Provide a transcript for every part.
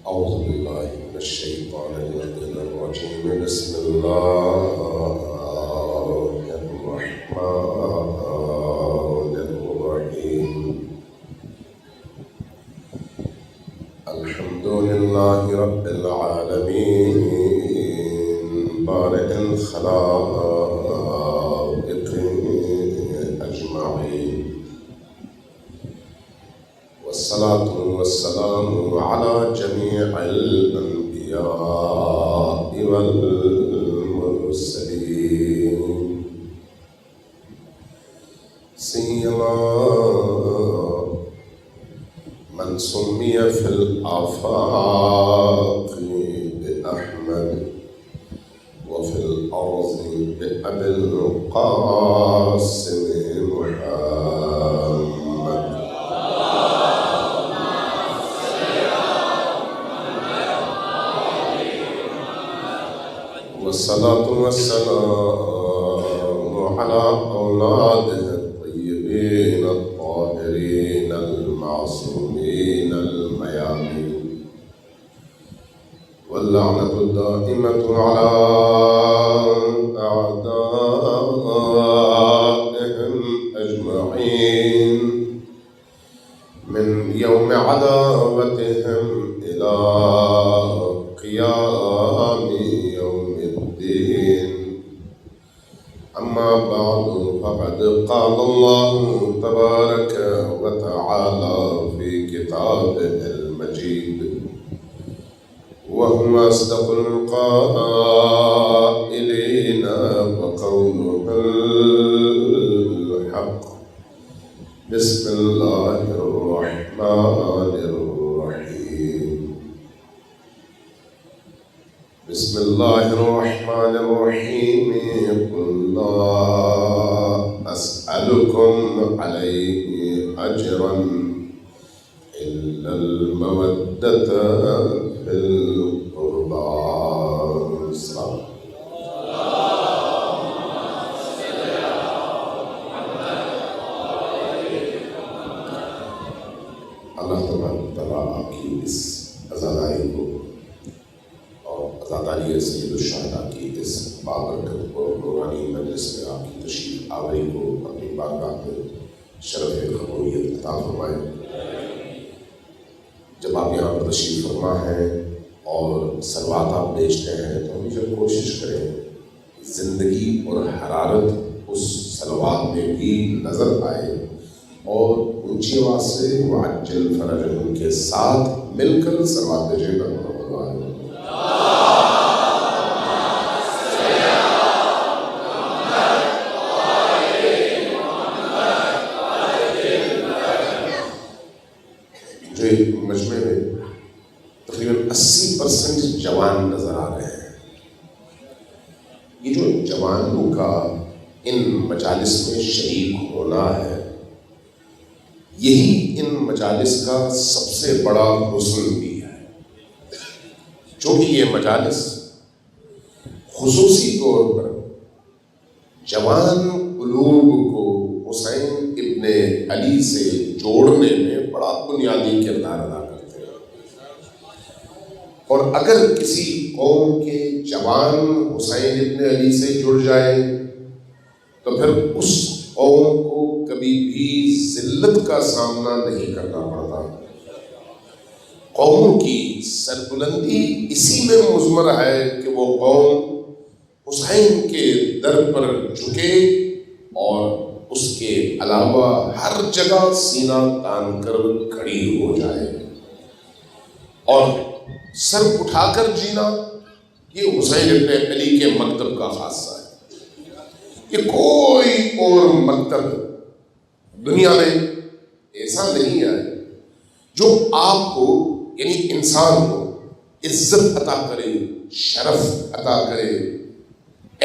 أعوذ بالله من الشيطان الرجيم بسم الله الرحمن الرحيم الحمد لله رب العالمين بارئ الخلائق أجمعين والصلاة والسلام على جميع الأنبياء والمرسلين سيما من سمي في الآفاق بأحمد وفي الأرض بأبي القاسم محمد والصلاة والسلام على أولاده الطيبين الطاهرين المعصومين الميامين واللعنة الدائمة على أعدائهم أجمعين من يوم عداوتهم إلى قيام يوم الدين أما بعد فقد قال الله تبارك وتعالى في كتابه المجيد وهو أصدق القائلين وقوله الحق بسم الله الرحمن الرحيم بسم الله الرحمن الرحيم قل لا أسألكم عليه أجرا إلا المودة في القربى. السلام اللہ تبارک تعالیٰ آپ کی اس عزاداری کو اور عزاداری سید الشہداء کی اس بابرکت کو نورانی مجلس میں آپ کی تشریف آوری کو اپنی بارگاہ میں شرف قبولیت عطا فرمائے. جب آپ یہاں پر تشریف فرما ہیں اور صلوات آپ بیچتے ہیں تو ہمیشہ کوشش کریں زندگی اور حرارت اس صلوات میں بھی نظر آئے اور اونچی آواز سے وعجل فرجہم کے ساتھ مل کر صلوات بھیجیں گا. جو مجمع میں تقریباً 80% جوان نظر آ رہے ہیں. یہ جو جوانوں کا ان مجالس میں شریک ہونا ہے یہی ان مجالس کا سب سے بڑا حسن بھی ہے. چونکہ یہ مجالس خصوصی طور پر جوان قلوب کو حسین ابن علی سے جوڑنے میں بڑا بنیادی کردار ادا کرتے ہیں. اور اگر کسی قوم کے جوان حسین ابن علی سے جڑ جائے تو پھر اس قوم کو کبھی بھی ذلت کا سامنا نہیں کرنا پڑتا. قوم کی سربلندی اسی میں مضمر ہے کہ وہ قوم حسین کے در پر جھکے اور اس کے علاوہ ہر جگہ سینہ تان کر کھڑی ہو جائے. اور سر اٹھا کر جینا یہ حسین ابن علی کے مکتب کا خاصہ ہے. کہ کوئی اور مکتب دنیا میں ایسا نہیں ہے جو آپ کو یعنی انسان کو عزت عطا کرے، شرف عطا کرے،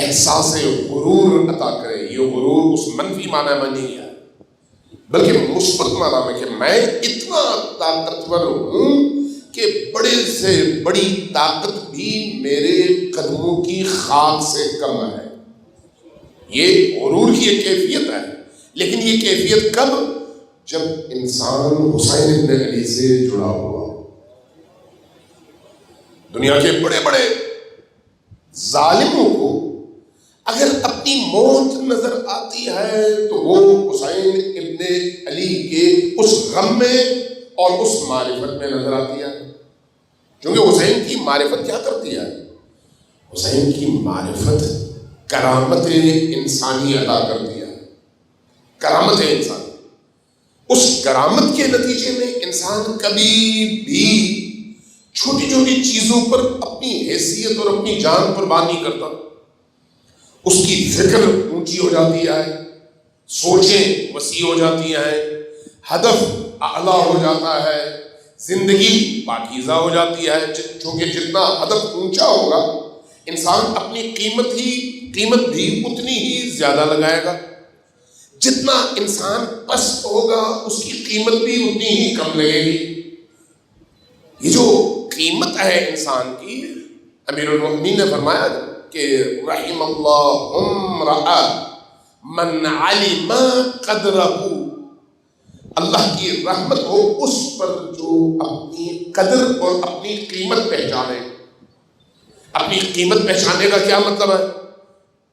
احساس غرور عطا کرے. یہ غرور اس منفی معنی میں نہیں ہے بلکہ مثبت معنی میں کہ میں اتنا طاقتور ہوں کہ بڑے سے بڑی طاقت بھی میرے قدموں کی خاک سے کم ہے. یہ غرور کی ایک کیفیت ہے. لیکن یہ کیفیت کب؟ جب انسان حسین ابن علی سے جڑا ہوا. دنیا کے بڑے بڑے ظالموں کو اگر اپنی موت نظر آتی ہے تو وہ حسین ابن علی کے اس غم میں اور اس معرفت میں نظر آتی ہے. کیونکہ حسین کی معرفت کیا کرتی ہے؟ حسین کی معرفت کرامت انسانی عطا کرتی ہے. کرامت انسانی، اس کرامت کے نتیجے میں انسان کبھی بھی چھوٹی چھوٹی چیزوں پر اپنی حیثیت اور اپنی جان قربان نہیں کرتا. اس کی فکر اونچی ہو جاتی ہے، سوچیں وسیع ہو جاتی ہیں، ہدف اعلیٰ ہو جاتا ہے، زندگی پاکیزہ ہو جاتی ہے. چونکہ جتنا ہدف اونچا ہوگا انسان اپنی قیمت بھی اتنی ہی زیادہ لگائے گا. جتنا انسان پست ہوگا اس کی قیمت بھی اتنی ہی کم لگے گی. یہ جو قیمت ہے انسان کی، امیر المؤمنین نے فرمایا کہ رحم اللہ امرأ من علم قدرہ، اللہ کی رحمت ہو اس پر جو اپنی قدر اور اپنی قیمت پہچانے. اپنی قیمت پہچاننے کا کیا مطلب ہے؟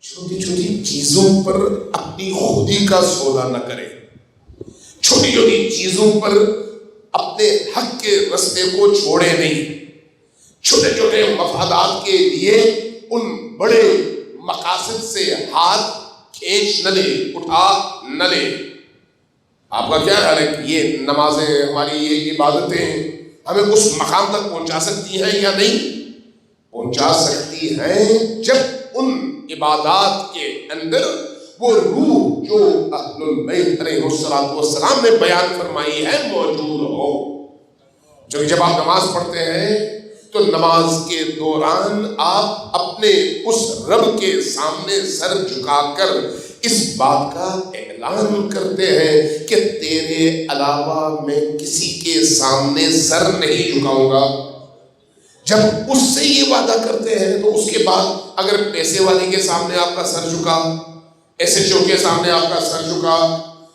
چھوٹی چھوٹی چیزوں پر اپنی خودی کا سودا نہ کرے، چھوٹی چھوٹی چیزوں پر اپنے حق کے رستے کو چھوڑے نہیں، چھوٹے چھوٹے مفادات کے لیے ان بڑے مقاصد سے ہاتھ کھینچ نہ لے، اٹھا نہ لے. آپ کا کیا خیال ہے کہ یہ نمازیں، ہماری یہ عبادتیں ہمیں اس مقام تک پہنچا سکتی ہیں یا نہیں؟ پہنچا سکتی ہیں جب ان عبادات کے اندر وہ روح جو اہل البیت علیہ السلام نے بیان فرمائی ہے موجود ہو. جو جب آپ نماز پڑھتے ہیں تو نماز کے دوران آپ اپنے اس رب کے سامنے سر جھکا کر اس بات کا اعلان کرتے ہیں کہ تیرے علاوہ میں کسی کے سامنے سر نہیں جھکاؤں گا. جب اس سے یہ وعدہ کرتے ہیں تو اس کے بعد اگر پیسے والے کے سامنے آپ کا سر جھکا، ایس ایچ او کے سامنے آپ کا سر جھکا،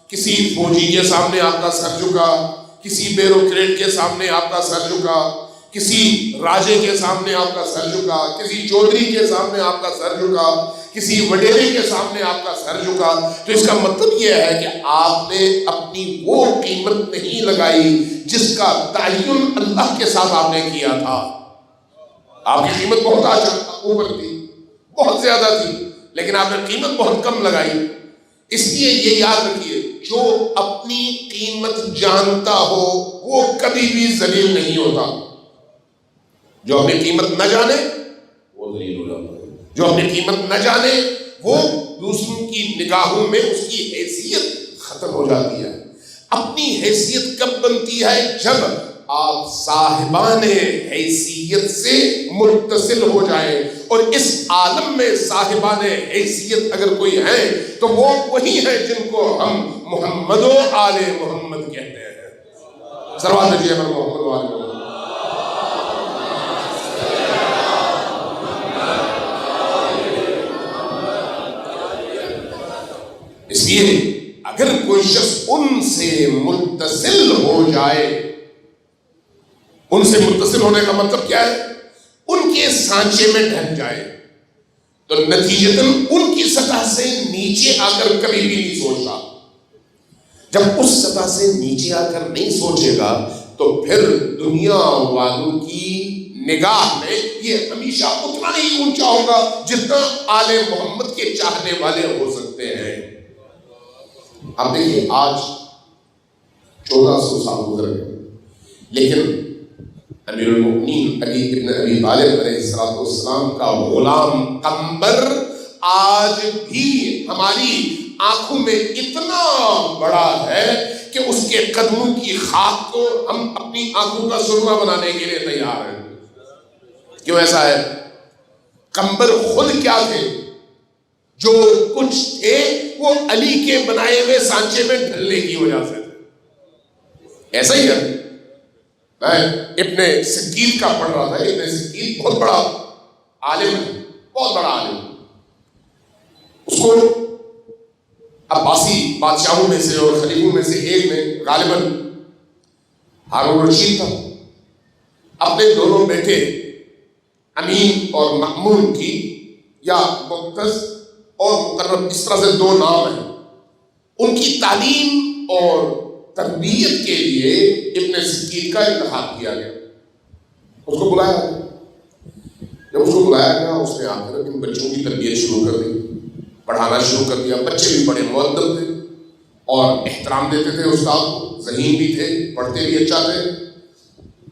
کسی فوجی کے سامنے آپ کا سر جھکا، کسی بیوروکریٹ کے سامنے آپ کا سر جھکا، کسی راجے کے سامنے آپ کا سر جھکا، کسی چودھری کے سامنے آپ کا سر جھکا، کسی وڈیرے کے سامنے آپ کا سر جھکا، تو اس کا مطلب یہ ہے کہ آپ نے اپنی وہ قیمت نہیں لگائی جس کا تعین اللہ کے ساتھ آپ نے کیا تھا. آپ کی قیمت بہت اوپر تھی، بہت زیادہ تھی، لیکن آپ نے قیمت بہت کم لگائی. اس لیے یہ یاد رکھیے، جو اپنی قیمت جانتا ہو وہ کبھی بھی ذلیل نہیں ہوتا. جو اپنی قیمت نہ جانے وہ ذلیل ہو جاتا ہے. جو اپنی قیمت نہ جانے وہ دوسروں کی نگاہوں میں اس کی حیثیت ختم ہو جاتی ہے. اپنی حیثیت کب بنتی ہے؟ جب آپ صاحبان حیثیت سے متصل ہو جائیں. اور اس عالم میں صاحبان حیثیت اگر کوئی ہیں تو وہ وہی ہیں جن کو ہم محمد و آل محمد کہتے ہیں. صلوات دیجیے پر محمد و آل محمد. اس لیے اگر کوئی شخص ان سے متصل ہو جائے، ان سے متصل ہونے کا مطلب کیا ہے؟ ان کے سانچے میں ڈھل جائے تو نتیجتاً ان کی سطح سے نیچے آ کر کبھی بھی نہیں سوچتا. جب اس سطح سے نیچے آ کر نہیں سوچے گا تو پھر دنیا والوں کی نگاہ میں یہ ہمیشہ اتنا ہی اونچا ہوگا جتنا آل محمد کے چاہنے والے ہو سکتے ہیں. اب دیکھیے آج 1400 سال گزر گئے، لیکن امیر المؤمنین علی ابن ابی طالب علیہ السلام کا غلام قمبر آج بھی ہماری آنکھوں میں اتنا بڑا ہے کہ اس کے قدموں کی خاک کو ہم اپنی آنکھوں کا سرما بنانے کے لیے تیار ہیں. کیوں ایسا ہے؟ قمبر خود کیا تھے؟ جو کچھ تھے وہ علی کے بنائے ہوئے سانچے میں ڈھلنے کی وجہ سے تھے. ایسا ہی ہے. میں ابن سکیل کا پڑھ رہا تھا. ابن سکیل بہت بڑا عالم ہے، بہت بڑا عالم. اس کو عباسی بادشاہوں میں سے اور خلیفوں میں سے ایک میں غالباً ہارون رشید تھا. اپنے دونوں بیٹے امین اور مأمون کی، یا مقتز اور مقرب، اس طرح سے دو نام ہیں، ان کی تعلیم اور تربیت کے لیے ابن سکین کا انتخاب کیا گیا۔ اس کو بلایا گیا، جب اس کو بلایا گیا اس نے آ کر ان بچوں کی تربیت شروع کر دی، پڑھانا شروع کر دیا۔ بچے بھی بڑے مؤدب تھے اور احترام دیتے تھے استاد کو، ذہین بھی تھے، پڑھتے بھی اچھا تھے۔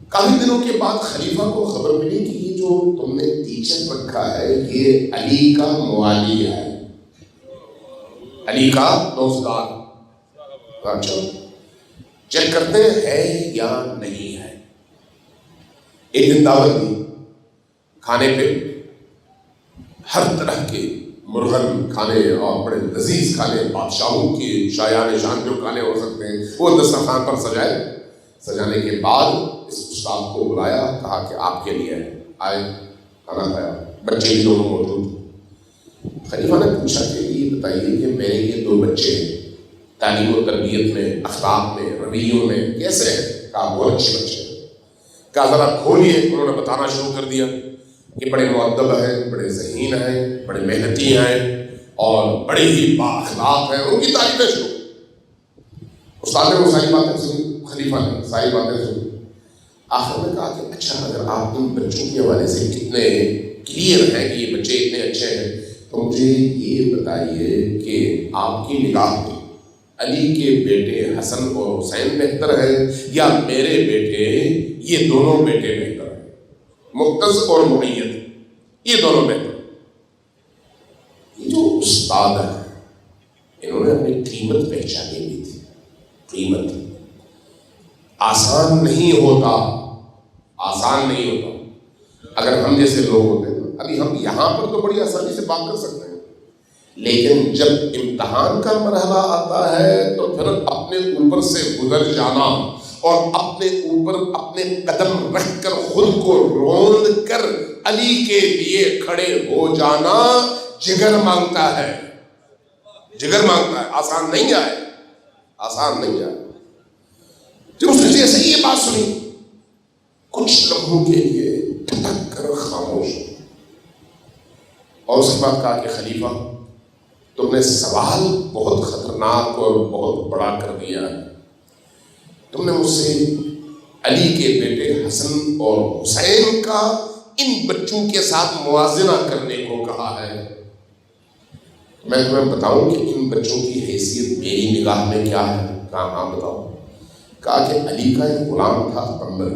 کافی دنوں کے بعد خلیفہ کو خبر ملی کہ یہ جو تم نے ٹیچر رکھا ہے یہ علی کا موالی ہے، علی کا دوستدار۔ اچھا چیک کرتے ہیں یا نہیں ہے۔ ایک دن دعوت دی، کھانے پہ ہر طرح کے مرغن کھانے اور بڑے لذیذ کھانے، بادشاہوں کے شایان شان جو کھانے ہو سکتے ہیں وہ دسترخوان پر سجائے۔ سجانے کے بعد اس استاد کو بلایا، کہا کہ آپ کے لیے آئے، کھانا کھایا، بچے بھی دونوں موجود تھے۔ خلیفہ نے پوچھا کہ یہ بتائیے کہ میرے یہ دو بچے ہیں، تعلیم و تربیت میں، اخلاق میں، رویوں میں کیسے ہیں؟ کہا بہت اچھے بچے ہیں۔ کہا ذرا کھولیے۔ انہوں نے بتانا شروع کر دیا کہ بڑے مؤدب ہیں، بڑے ذہین ہیں، بڑے محنتی ہیں اور بڑے ہی با اخلاق ہیں۔ ان کی تعریفیں شروع۔ استاد نے وہ ساری باتیں سنی، خلیفہ نے ساری باتیں سنی۔ آخر میں کہا کہ اچھا اگر آپ ان بچوں کے حوالے سے اتنے کلیئر ہیں کہ یہ بچے اتنے اچھے ہیں تو مجھے یہ بتائیے کہ آپ کی نگاہ میں علی کے بیٹے حسن اور حسین بہتر ہے یا میرے بیٹے، یہ دونوں بیٹے بہتر ہیں، مقتز اور معید، یہ دونوں بہتر ہیں؟ یہ جو استاد ہیں انہوں نے اپنی قیمت پہچانی ہوئی تھی۔ قیمت آسان نہیں ہوتا، آسان نہیں ہوتا۔ اگر ہم جیسے لوگ ہوتے ہیں، ابھی ہم یہاں پر تو بڑی آسانی سے بات کر سکتے ہیں، لیکن جب امتحان کا مرحلہ آتا ہے تو پھر اپنے اوپر سے گزر جانا اور اپنے اوپر اپنے قدم رکھ کر خود کو روند کر علی کے لیے کھڑے ہو جانا جگر مانگتا ہے، جگر مانگتا ہے، آسان نہیں آئے، آسان نہیں آئے۔ جب اس نے جیسے ہی یہ بات سنی کچھ لمحوں کے لیے ٹھٹک کر خاموش ہو اور اس کے بعد کہا کہ خلیفہ تم نے سوال بہت خطرناک اور بہت بڑا کر دیا ہے۔ تم نے مجھ سے علی کے بیٹے حسن اور حسین کا ان بچوں کے ساتھ موازنہ کرنے کو کہا ہے۔ میں تمہیں بتاؤں کہ ان بچوں کی حیثیت میری نگاہ میں کیا ہے؟ کہا ہاں بتاؤ۔ کہا کہ علی کا ایک غلام تھا قمبر،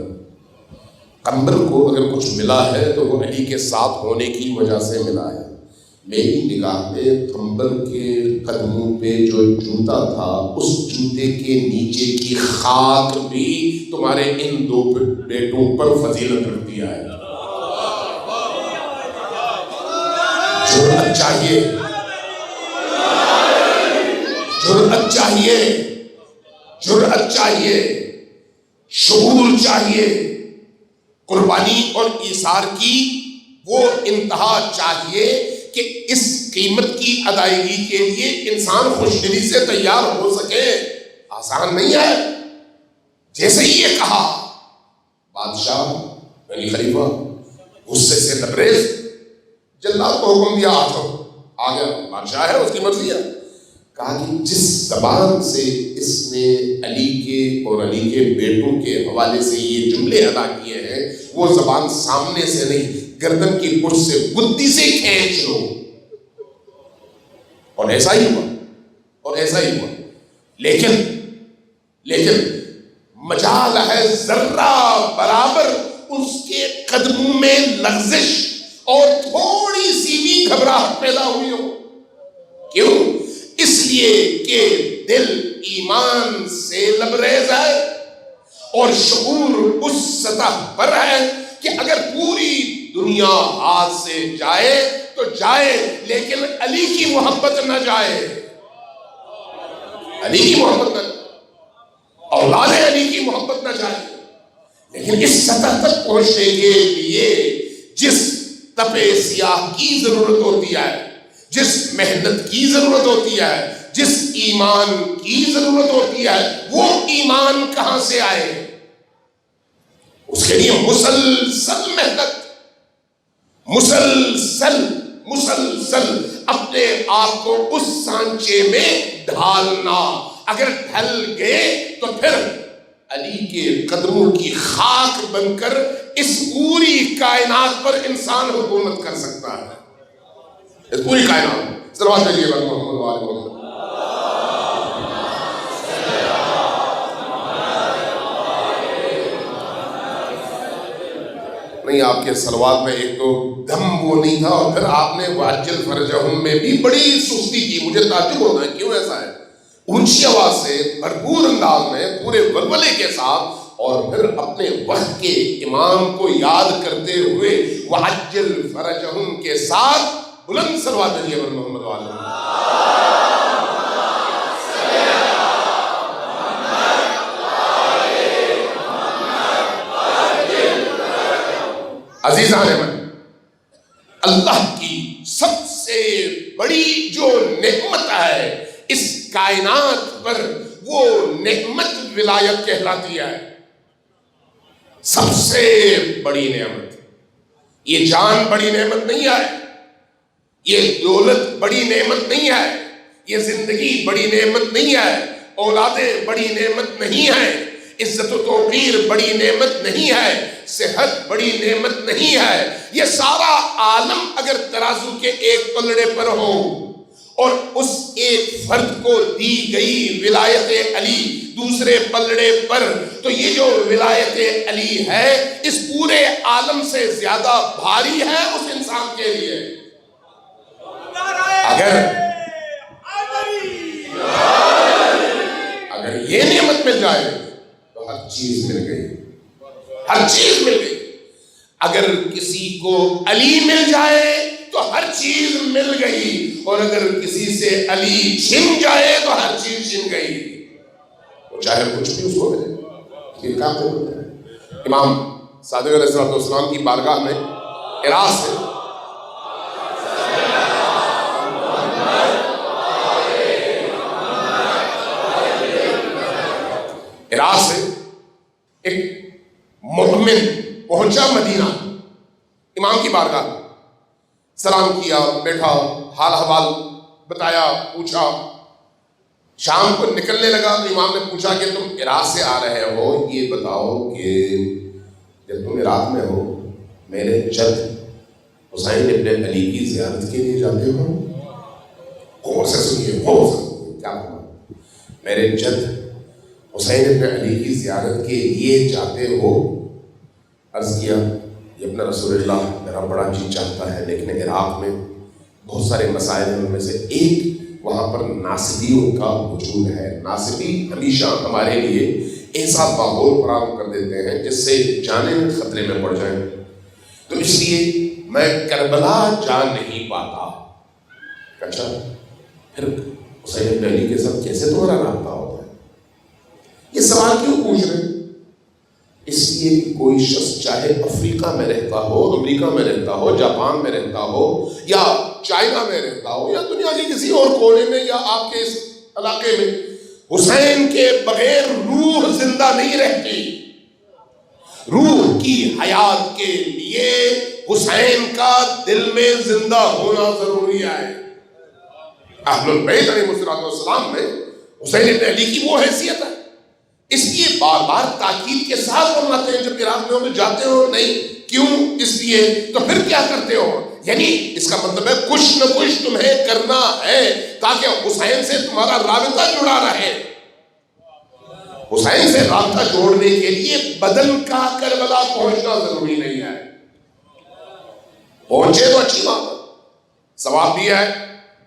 قمبر کو اگر کچھ ملا ہے تو وہ علی کے ساتھ ہونے کی وجہ سے ملا ہے۔ میری نگاہ میں قمبر کے قدموں پہ جو جوتا تھا اس جوتے کے نیچے کی خاک بھی تمہارے ان دو بیٹوں پر فضیلت رکھتی ہے۔ جرأت چاہیے، جرأت چاہیے، جرأت چاہیے، شعور چاہیے، قربانی اور ایثار کی وہ انتہا چاہیے کہ اس قیمت کی ادائیگی کے لیے انسان خوش دلی سے تیار ہو سکے۔ آسان نہیں ہے۔ جیسے ہی یہ کہا بادشاہ یعنی خلیفہ غصے سے لبریز، جلاد کو حکم دیا آ گیا، بادشاہ ہے، اس کی مرضی ہے۔ کہا کہ جس زبان سے اس نے علی کے اور علی کے بیٹوں کے حوالے سے یہ جملے ادا کیے ہیں وہ زبان سامنے سے نہیں، گردن کی پشت سے بدی سے کھینچ لو۔ اور ایسا ہی ہوا، اور ایسا ہی ہوا۔ لیکن مجال ہے ذرہ برابر اس کے قدموں میں لغزش اور تھوڑی سی بھی گھبراہٹ پیدا ہوئی ہو۔ کیوں؟ اس لیے کہ دل ایمان سے لبریز ہے اور شعور اس سطح پر ہے کہ اگر پوری دنیا ہاتھ سے جائے تو جائے لیکن علی کی محبت نہ جائے، علی کی محبت نہ جائے، اولاد علی کی محبت نہ جائے۔ لیکن اس سطح تک پہنچنے کے لیے جس تپے سیاہ کی ضرورت ہوتی ہے، جس محنت کی ضرورت ہوتی ہے، جس ایمان کی ضرورت ہوتی ہے، وہ ایمان کہاں سے آئے؟ اس کے لیے مسلسل محنت، مسلسل اپنے آپ کو اس سانچے میں ڈھالنا. اگر ڈھل گئے تو پھر علی کے قدموں کی خاک بن کر اس پوری کائنات پر انسان حکومت کر سکتا ہے. اس پوری کائنات. صلوات پڑھیے محمد وآل محمد. نہیں، آپ کے صلوات میں ایک تو دم وہ نہیں تھا، اور پھر آپ نے وعجل فرجہم میں بھی بڑی سستی کی. مجھے تعجب ہوتا ہے کیوں ایسا ہے. اونچی آواز سے بھرپور انداز میں پورے ولولے کے ساتھ، اور پھر اپنے وقت کے امام کو یاد کرتے ہوئے وعجل فرجہم کے ساتھ بلند صلوات علی محمد وآل محمد. عزیزان من، اللہ کی سب سے بڑی جو نعمت ہے اس کائنات پر، وہ نعمت ولایت کہلاتی ہے. سب سے بڑی نعمت. یہ جان بڑی نعمت نہیں ہے، یہ دولت بڑی نعمت نہیں ہے، یہ زندگی بڑی نعمت نہیں ہے، اولادیں بڑی نعمت نہیں ہے، عزت و توقیر بڑی نعمت نہیں ہے، صحت بڑی نعمت نہیں ہے. یہ سارا عالم اگر ترازو کے ایک پلڑے پر ہو اور اس ایک فرد کو دی گئی ولایت علی دوسرے پلڑے پر، تو یہ جو ولایت علی ہے اس پورے عالم سے زیادہ بھاری ہے اس انسان کے لیے. اگر یہ نعمت مل جائے تو ہر چیز مل گئی، ہر چیز مل گئی. اگر کسی کو علی مل جائے تو ہر چیز مل گئی، اور اگر کسی سے علی چھن جائے تو ہر چیز چھن گئی. وہ چاہے کچھ بھی اس کو ملے. یہ کام ہوتا ہے. امام صادق علیہ السلام کی بارگاہ میں عراق سے ایک مؤمن پہنچا مدینہ. امام کی بارگاہ میں سلام کیا، بیٹھا، حال حوال بتایا، پوچھا. شام کو نکلنے لگا تو امام نے پوچھا کہ تم عراق سے آ رہے ہو، یہ بتاؤ کہ جب تم عراق میں ہو میرے جد حسین ابن علی کی زیارت کے لیے جاتے ہو؟ غور سے سنیے، غور سے سنیے کیا کہا. میرے جد حسین ابن علی کی زیارت کے لیے جاتے ہو؟ عرض کیا یہ اپنا رسول اللہ میرا بڑا جی چاہتا ہے، لیکن عراق میں بہت سارے مسائل ہیں، ان میں سے ایک وہاں پر ناصبیوں کا وجود ہے. ناصبی ہمیشہ ہمارے لیے ایسا ماحول فراہم کر دیتے ہیں جس سے جانیں خطرے میں پڑ جائیں. تو اس لیے میں کربلا جا نہیں پاتا. اچھا پھر حسین ابن علی کے ساتھ کیسے تمہارا رابطہ ہوتا ہے؟ یہ سوال کیوں پوچھ رہے ہیں؟ اس لیے کہ کوئی شخص چاہے افریقہ میں رہتا ہو، امریکہ میں رہتا ہو، جاپان میں رہتا ہو، یا چائنا میں رہتا ہو، یا دنیا کے کسی اور کونے میں، یا آپ کے اس علاقے میں، حسین کے بغیر روح زندہ نہیں رہتی. روح کی حیات کے لیے حسین کا دل میں زندہ ہونا ضروری ہے. اہل البیت علیہ السلام میں حسین ابن علی کی وہ حیثیت ہے. اس لیے بار بار تاکید کے ساتھ فرماتے ہیں جب عراق میں جاتے ہو. نہیں کیوں؟ اس لیے تو پھر کیا کرتے ہو؟ یعنی اس کا مطلب ہے کچھ نہ کچھ تمہیں کرنا ہے تاکہ حسین سے تمہارا رابطہ جڑا رہے. حسین سے رابطہ جوڑنے کے لیے بدن کا کربلا پہنچنا ضروری نہیں ہے. پہنچے تو اچھی بات ہے، ثواب بھی ہے،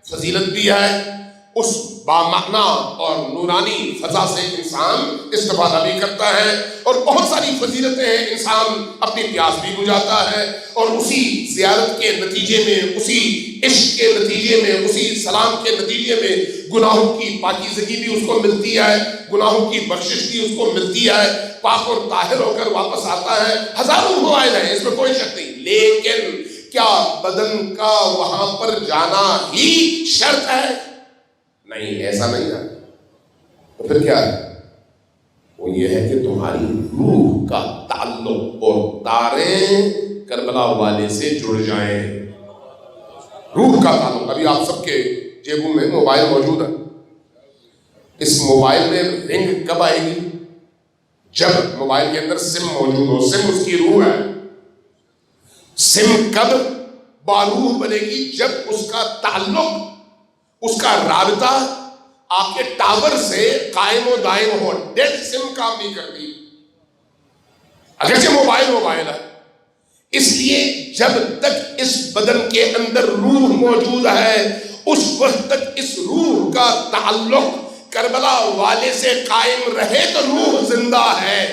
فضیلت بھی ہے. اس بامعنی اور نورانی فضا سے انسان استفادہ بھی کرتا ہے، اور بہت ساری فضیلتیں ہیں. انسان اپنی پیاس بھی بجھاتا ہے، اور اسی زیارت کے نتیجے میں، اسی عشق کے نتیجے میں، اسی سلام کے نتیجے میں گناہوں کی پاکیزگی بھی اس کو ملتی ہے، گناہوں کی بخشش بھی اس کو ملتی ہے، پاک اور طاہر ہو کر واپس آتا ہے. ہزاروں فوائد ہیں، اس میں کوئی شک نہیں. لیکن کیا بدن کا وہاں پر جانا ہی شرط ہے؟ نہیں، ایسا نہیں ہے. تو پھر کیا ہے؟ وہ یہ ہے کہ تمہاری روح کا تعلق اور تاریں کربلا والے سے جڑ جائیں. روح کا تعلق. ابھی آپ سب کے جیبوں میں موبائل موجود ہے. اس موبائل میں رنگ کب آئے گی؟ جب موبائل کے اندر سم موجود ہو. سم اس کی روح ہے. سم کب باروح بنے گی؟ جب اس کا تعلق، اس کا رابطہ آپ کے ٹاور سے قائم و دائم ہو. ڈیڈ سم کام نہیں کرتی اگرچہ موبائل ہے. اس لیے جب تک اس بدن کے اندر روح موجود ہے اس وقت تک اس روح کا تعلق کربلا والے سے قائم رہے تو روح زندہ ہے.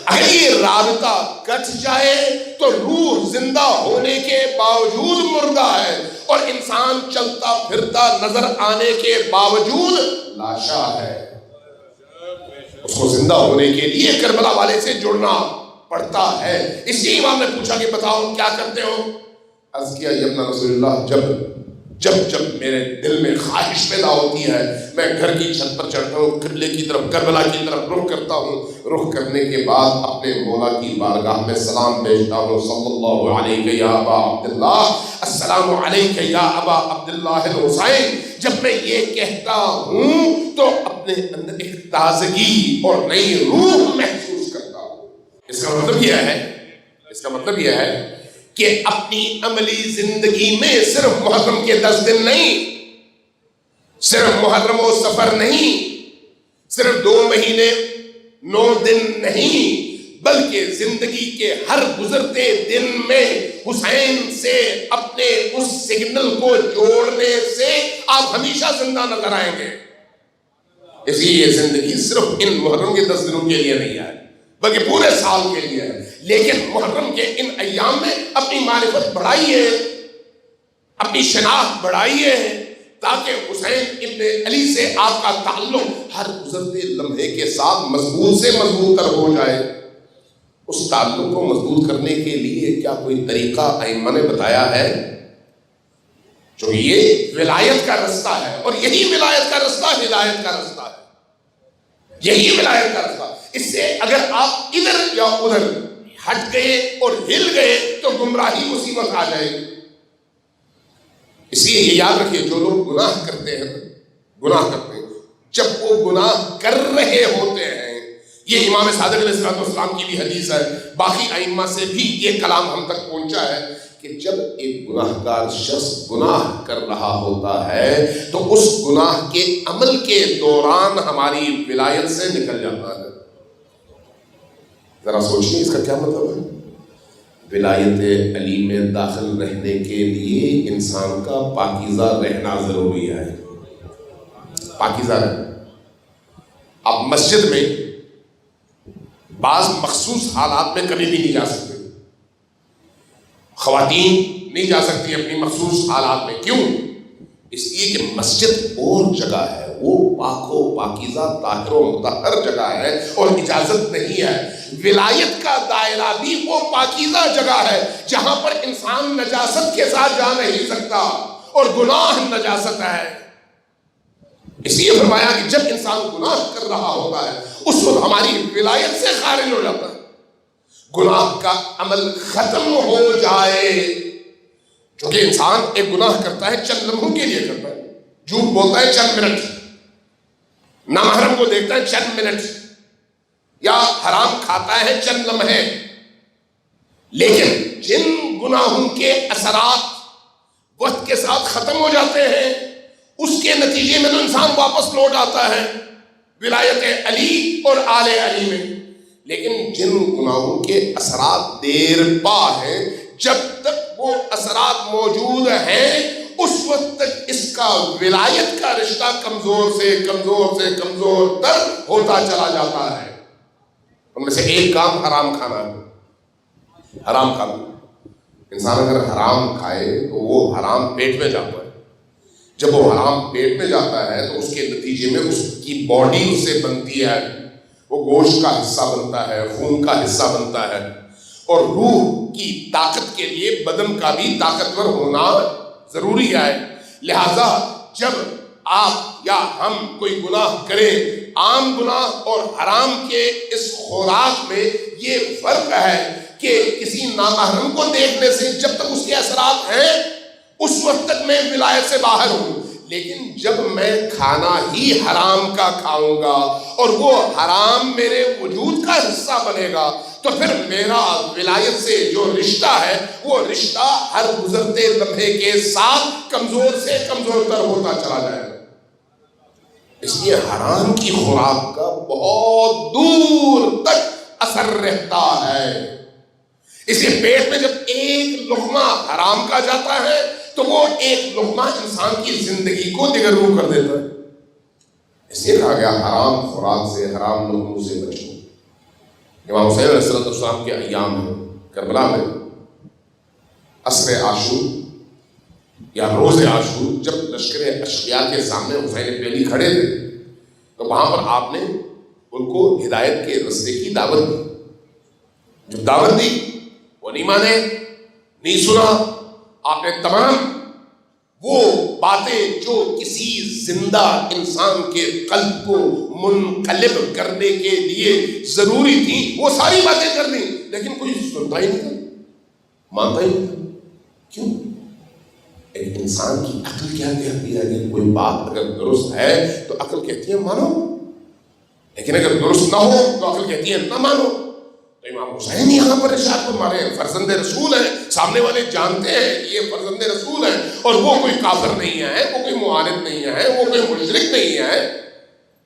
اگر یہ رابطہ کٹ جائے تو روح زندہ ہونے کے باوجود مردہ ہے، اور انسان چلتا پھرتا نظر آنے کے باوجود لاشا ہے. اس کو زندہ ہونے کے لیے کربلا والے سے جڑنا پڑتا ہے. اس لیے امام نے پوچھا کہ بتاؤ کیا کرتے ہو؟ عرض کیا یا ابن رسول اللہ، جب میرے دل میں خواہش پیدا ہوتی ہے میں گھر کی چھت پر چڑھتا ہوں، قبلے کی طرف کربلا کی طرف رخ کرتا ہوں. رخ کرنے کے بعد اپنے مولا کی بارگاہ میں سلام بھیجتا ہوں. صلی اللہ علیہ یا ابا عبداللہ، السلام علیک یا ابا عبداللہ الحسین. جب میں یہ کہتا ہوں تو اپنے اندر ایک تازگی اور نئی روح محسوس کرتا ہوں. اس کا مطلب یہ ہے کہ اپنی عملی زندگی میں صرف محرم کے 10 دن نہیں، صرف محرم و سفر نہیں، صرف 2 مہینے 9 دن نہیں، بلکہ زندگی کے ہر گزرتے دن میں حسین سے اپنے اس سگنل کو جوڑنے سے آپ ہمیشہ زندہ نظر آئیں گے. اس لیے یہ زندگی صرف ان محرم کے 10 دنوں کے لیے نہیں ہے بلکہ پورے سال کے لیے ہے. لیکن محرم کے ان ایام میں اپنی معرفت بڑھائیے، اپنی شناخت بڑھائیے، تاکہ حسین ابن علی سے آپ کا تعلق ہر گزرتے لمحے کے ساتھ مضبوط سے مضبوط تر ہو جائے. اس تعلق کو مضبوط کرنے کے لیے کیا کوئی طریقہ ائمہ نے بتایا ہے؟ جو یہ ولایت کا رستہ ہے، اور یہی ولایت کا رستہ ہدایت کا رستہ ہے. یہی ولایت کا رستہ. اس سے اگر آپ ادھر یا ادھر ہٹ گئے اور ہل گئے تو گمراہی اسی وقت آ جائے گی. اس لیے یہ یاد رکھیے، جو لوگ گناہ کرتے ہیں جب وہ گناہ کر رہے ہوتے ہیں، یہ امام صادق علیہ السلام کی بھی حدیث ہے، باقی ائمہ سے بھی یہ کلام ہم تک پہنچا ہے کہ جب ایک گناہ گار شخص گناہ کر رہا ہوتا ہے تو اس گناہ کے عمل کے دوران ہماری ولایت سے نکل جاتا ہے. ذرا سوچیے اس کا کیا مطلب ہے. ولایت علی میں داخل رہنے کے لیے انسان کا پاکیزہ رہنا ضروری ہے. پاکیزہ رہنا. آپ مسجد میں بعض مخصوص حالات میں کبھی بھی نہیں جا سکتے. خواتین نہیں جا سکتی اپنی مخصوص حالات میں. کیوں؟ اس لیے کہ مسجد اور جگہ ہے، وہ پاک و پاکیزہ طاہر و مطہر جگہ ہے اور اجازت نہیں ہے. ولایت کا دائرہ بھی وہ پاکیزہ جگہ ہے جہاں پر انسان نجاست کے ساتھ جا نہیں سکتا، اور گناہ نجاست ہے. اس لیے فرمایا کہ جب انسان گناہ کر رہا ہوتا ہے اس وقت ہماری ولایت سے خارج ہو جاتا ہے. گناہ کا عمل ختم ہو جائے. چونکہ انسان ایک گناہ کرتا ہے چند لمحوں کے لیے کرتا ہے. جھوٹ بولتا ہے چند منٹ، نامحرم کو دیکھتا ہے چند منٹ، یا حرام کھاتا ہے چند لمحے. لیکن جن گناہوں کے اثرات وقت کے ساتھ ختم ہو جاتے ہیں اس کے نتیجے میں تو انسان واپس لوٹ آتا ہے ولایت علی اور آل علی میں. لیکن جن گناہوں کے اثرات دیر پا ہیں، جب تک وہ اثرات موجود ہیں اس وقت تک اس کا ولایت کا رشتہ کمزور سے کمزور تر ہوتا چلا جاتا ہے. ان میں سے ایک کام حرام کھانا ہے. حرام کھانا، انسان اگر حرام کھائے تو وہ حرام پیٹ میں جاتا ہے. جب وہ حرام پیٹ میں جاتا ہے تو اس کے نتیجے میں اس کی باڈی اس سے بنتی ہے، وہ گوشت کا حصہ بنتا ہے، خون کا حصہ بنتا ہے. اور روح کی طاقت کے لیے بدن کا بھی طاقتور ہونا ضروری ہے. لہذا جب آپ یا ہم کوئی گناہ کریں، عام گناہ اور حرام کے اس خوراک میں یہ فرق ہے کہ کہ کسی نامحرم کو دیکھنے سے جب تک اس کے اثرات ہیں اس وقت تک میں ولایت سے باہر ہوں، لیکن جب میں کھانا ہی حرام کا کھاؤں گا اور وہ حرام میرے وجود کا حصہ بنے گا تو پھر میرا ولایت سے جو رشتہ ہے وہ رشتہ ہر گزرتے لمحے کے ساتھ کمزور سے کمزور تر ہوتا چلا جائے گا۔ اس لیے حرام کی خوراک کا بہت دور تک اثر رہتا ہے۔ اس لیے پیٹ میں جب ایک لقمہ حرام کا جاتا ہے تو وہ ایک لقمہ انسان کی زندگی کو دگرگوں کر دیتا ہے۔ اس لیے کہا گیا حرام خوراک سے، حرام لقموں سے بچو۔ امام حسین علیہ السلام کے ایام میں کربلا میں عصر عاشور یا روز عاشور جب لشکر اشقیاء کے سامنے حسین ابن علی کھڑے تھے تو وہاں پر آپ نے ان کو ہدایت کے رستے کی دعوت دی۔ جب دعوت دی وہ نہیں مانے، نہیں سنا۔ آپ نے تمام وہ باتیں جو کسی زندہ انسان کے قلب کو منقلب کرنے کے لیے ضروری تھی وہ ساری باتیں کر دیں، لیکن کوئی سنتا ہی نہیں تھا، مانتا ہی نہیں تھا۔ کیوں؟ ایک انسان کی عقل کیا کہتی ہے کہ کوئی بات اگر درست ہے تو عقل کہتی ہے مانو، لیکن اگر درست نہ ہو تو عقل کہتی ہے نہ مانو۔ تو امام حسین یہاں پر ارشاد فرما رہے ہیں فرزند رسول ہیں، سامنے والے جانتے ہیں کہ یہ فرزند رسول ہیں اور وہ کوئی کافر نہیں ہے، وہ کوئی معاند نہیں ہے، وہ کوئی مشرک نہیں ہے،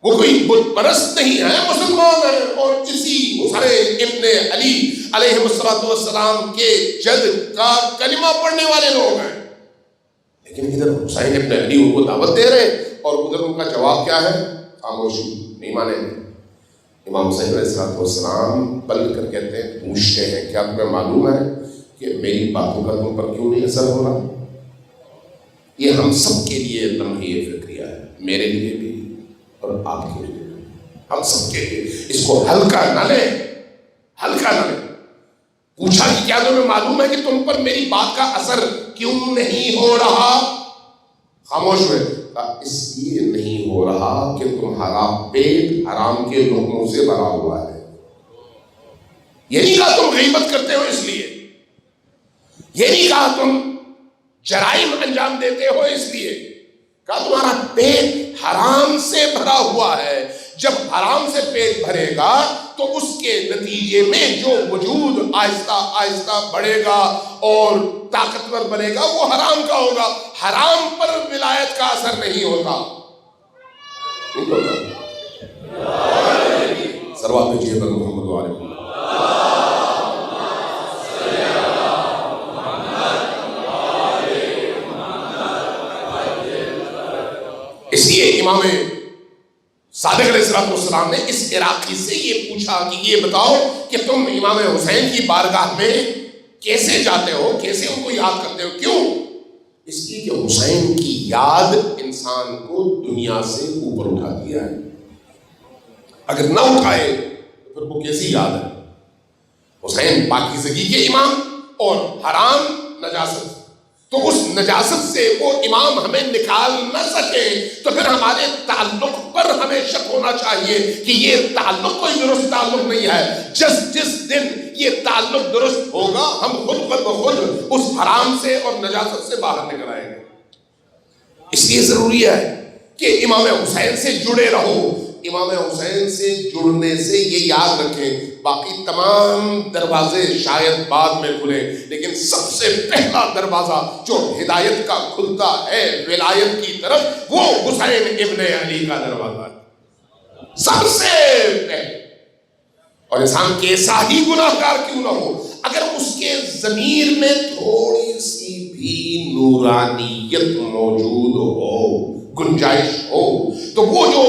وہ کوئی بت پرست نہیں ہے، مسلمان ہے اور اسی حسین ابن علی علیہ السلام کے جد کا کلمہ پڑھنے والے لوگ ہیں۔ لیکن ادھر حسین ابن علی ان کو دعوت دے رہے اور ادھر ان کا جواب کیا ہے؟ خاموشی، نہیں مانے۔ امام حسین علیہ السلام پلٹ کر کہتے ہیں، پوچھتے ہیں کیا تمہیں معلوم ہے کہ میری باتوں کا تم پر کیوں نہیں اثر ہو رہا؟ یہ ہم سب کے لیے لمحہ فکریہ ہے، میرے لیے بھی اور آپ کے لیے بھی، ہم سب کے لیے۔ اس کو ہلکا نہ لیں، ہلکا نہ لیں۔ پوچھا کہ کیا تمہیں معلوم ہے کہ تم پر میری بات کا اثر کیوں نہیں ہو رہا؟ خاموش ہوئے۔ اس لیے نہیں ہو رہا کہ تمہارا پیٹ حرام کے لقموں سے بھرا ہوا ہے۔ یہ نہیں کہا تم غیبت کرتے ہو اس لیے، یہ نہیں کہا تم جرائم انجام دیتے ہو اس لیے، کہا تمہارا پیٹ حرام سے بھرا ہوا ہے۔ جب حرام سے پیٹ بھرے گا تو اس کے نتیجے میں جو وجود آہستہ آہستہ بڑھے گا اور طاقتور بنے گا وہ حرام کا ہوگا۔ حرام پر ولایت کا اثر نہیں ہوتا۔ سروات میں جیبر محمد و علیہ وسلم۔ اس لیے امام صادق علیہ السلام نے اس عراقی سے یہ پوچھا کہ یہ بتاؤ کہ تم امام حسین کی بارگاہ میں کیسے جاتے ہو، کیسے ان کو یاد کرتے ہو؟ کیوں؟ اس لیے کہ حسین کی یاد انسان کو دنیا سے اوپر اٹھا دیا ہے۔ اگر نہ اٹھائے تو پھر وہ کیسی یاد ہے؟ حسین پاکیزگی کے امام اور حرام نجاست، تو اس نجاست سے وہ امام ہمیں نکال نہ سکے تو پھر ہمارے تعلق پر ہمیں شک ہونا چاہیے کہ یہ تعلق کوئی درست تعلق نہیں ہے۔ جس دن یہ تعلق درست ہوگا ہم خود بخود اس حرام سے اور نجاست سے باہر نکل آئیں گے۔ اس لیے ضروری ہے کہ امام حسین سے جڑے رہو۔ امام حسین سے جڑنے سے یہ یاد رکھیں، باقی تمام دروازے شاید بعد میں کھلیں، لیکن سب سے پہلا دروازہ جو ہدایت کا کھلتا ہے ولایت کی طرف وہ حسین ابن علی کا دروازہ ہے، سب سے پہلے۔ اور انسان کیسا ہی گناہگار کیوں نہ ہو، اگر اس کے ضمیر میں تھوڑی سی بھی نورانیت موجود ہو، گنجائش ہو، تو وہ جو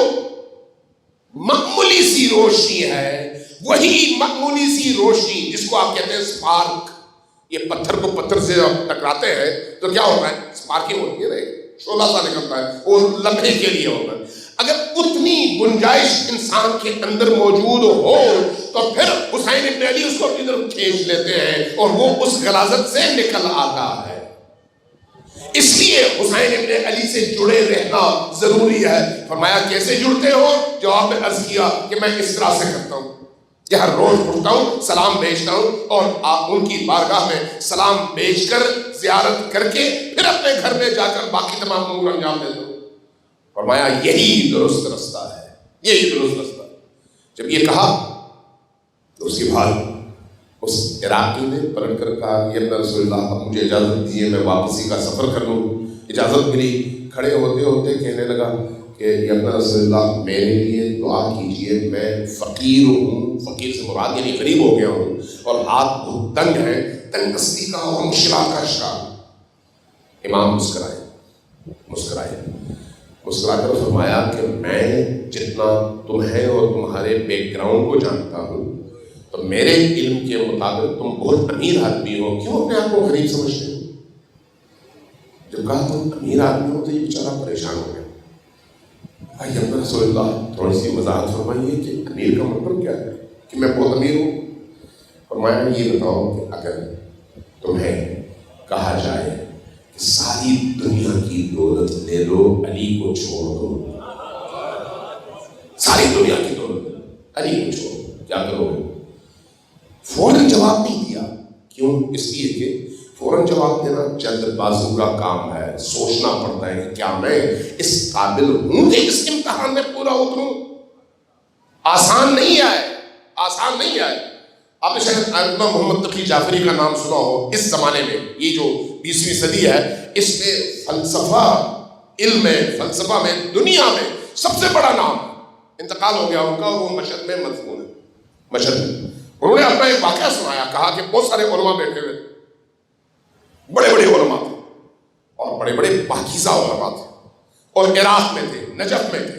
معمولی سی روشنی ہے، وہی معمولی سی روشنی جس کو آپ کہتے ہیں سپارک، یہ پتھر کو پتھر سے آپ ٹکراتے ہیں تو کیا ہوتا ہے؟ سپارکنگ ہوتی ہے نا، شعلہ سا نکلتا ہے، وہ لمحے کے لیے ہوتا ہے۔ اگر اتنی گنجائش انسان کے اندر موجود ہو تو پھر حسین ابن علی اس کو اپنی طرف کھینچ لیتے ہیں اور وہ اس غلاظت سے نکل آتا ہے۔ اس لیے حسین ابن علی سے جڑے رہنا ضروری ہے۔ فرمایا کیسے جڑتے ہو؟ جواب میں عرض کیا کہ میں اس طرح سے کرتا ہوں، کہ ہر روز اٹھتا ہوں سلام بھیجتا ہوں اور ان کی بارگاہ میں سلام بھیج کر زیارت کر کے پھر اپنے گھر میں جا کر باقی تمام امور انجام دیتا ہوں۔ فرمایا یہی درست رستہ ہے، یہی درست رستہ ہے۔ جب یہ کہا تو اس کے بعد اس عراقی نے پلٹ کر کہا کہ اپنا رسول اللہ اب مجھے اجازت دیجیے میں واپسی کا سفر کر لوں۔ اجازت ملی، کھڑے ہوتے ہوتے کہنے لگا کہ یا اپنا رسول اللہ میرے لیے دعا کیجئے، میں فقیر ہوں، فقیر سے مراد یعنی غریب ہو گیا ہوں اور ہاتھ بہت تنگ ہے، تنگ دستی کا اور مشکلات کا شکار۔ امام مسکرائے مسکرا کر فرمایا کہ میں جتنا تمہیں اور تمہارے بیک گراؤنڈ کو جانتا ہوں تو میرے علم کے مطابق تم بہت امیر آدمی ہو، کیوں اپنے آپ کو غریب سمجھتے ہو؟ جب کہا تم امیر آدمی ہو تو یہ بیچارہ پریشان ہو گیا۔ بھائی اپنا رسول اللہ تھوڑی سی وضاحت فرمائیے کہ امیر کا مطلب کیا ہے کہ میں بہت امیر ہوں؟ فرمایا یہ بتاؤ کہ اگر تمہیں کہا جائے کہ ساری دنیا کی دولت لے لو، علی کو چھوڑ دو، ساری دنیا کی دولت علی کو چھوڑ دو، کیا کرو گے؟ فوراً جواب نہیں دیا۔ کیوں؟ اس لیے کہ فوراً جواب دینا جلد بازو کا کام ہے، سوچنا پڑتا ہے کہ کیا میں اس قابل ہوں کہ اس امتحان میں پورا اتروں؟ آسان نہیں ہے۔ آپ نے شاید علامہ محمد تقی جعفری کا نام سنا ہو۔ اس زمانے میں یہ جو 20ویں صدی ہے، اس میں فلسفہ، علم میں، فلسفہ میں، دنیا میں سب سے بڑا نام، انتقال ہو گیا ان کا، وہ مشہد میں مدفون ہے۔ مشہد میں انہوں نے اپنا ایک واقعہ سنایا، کہا کہ بہت سارے علماء بیٹھے ہوئے تھے، بڑے علماء تھے اور بڑے پاکیزہ علماء تھے اور عراق میں تھے، نجف میں تھے۔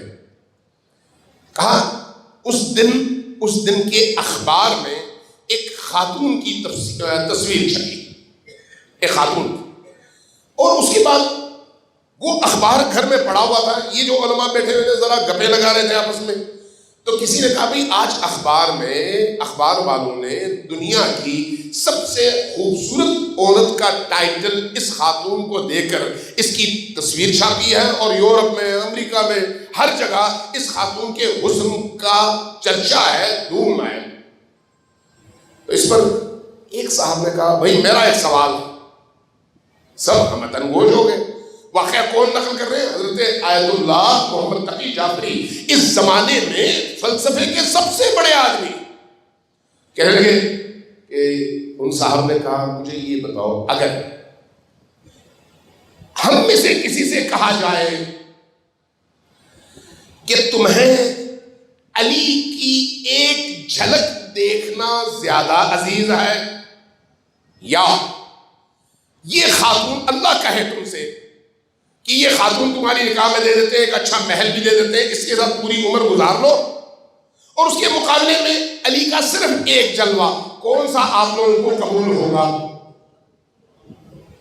کہا اس دن کے اخبار میں ایک خاتون کی تصویر چھپی، ایک خاتون کی، اور اس کے بعد وہ اخبار گھر میں پڑا ہوا تھا۔ یہ جو علماء بیٹھے ہوئے تھے ذرا گپے لگا رہے تھے آپس میں، تو کسی نے کہا بھائی آج اخبار والوں نے دنیا کی سب سے خوبصورت عورت کا ٹائٹل اس خاتون کو دے کر اس کی تصویر چھاپی ہے، اور یورپ میں، امریکہ میں، ہر جگہ اس خاتون کے حسن کا چرچا ہے، دھوم ہے۔ تو اس پر ایک صاحب نے کہا بھائی میرا ایک سوال ہے۔ سب ہمتن گوش ہو گئے۔ واقعہ کون نقل کر رہے ہیں؟ حضرت آیت اللہ محمد تقی جعفری، اس زمانے میں فلسفے کے سب سے بڑے آدمی۔ کہنے لگے کہ ان صاحب نے کہا مجھے یہ بتاؤ، اگر ہم میں سے کسی سے کہا جائے کہ تمہیں علی کی ایک جھلک دیکھنا زیادہ عزیز ہے، یا یہ خاتون، اللہ کہے تم سے کہ یہ خاتون تمہاری نکاح میں دے دیتے ہیں، ایک اچھا محل بھی دے دیتے ہیں، اس کے ساتھ پوری عمر گزار لو، اور اس کے مقابلے میں علی کا صرف ایک جلوہ، کون سا آپ لوگوں کو قبول ہوگا؟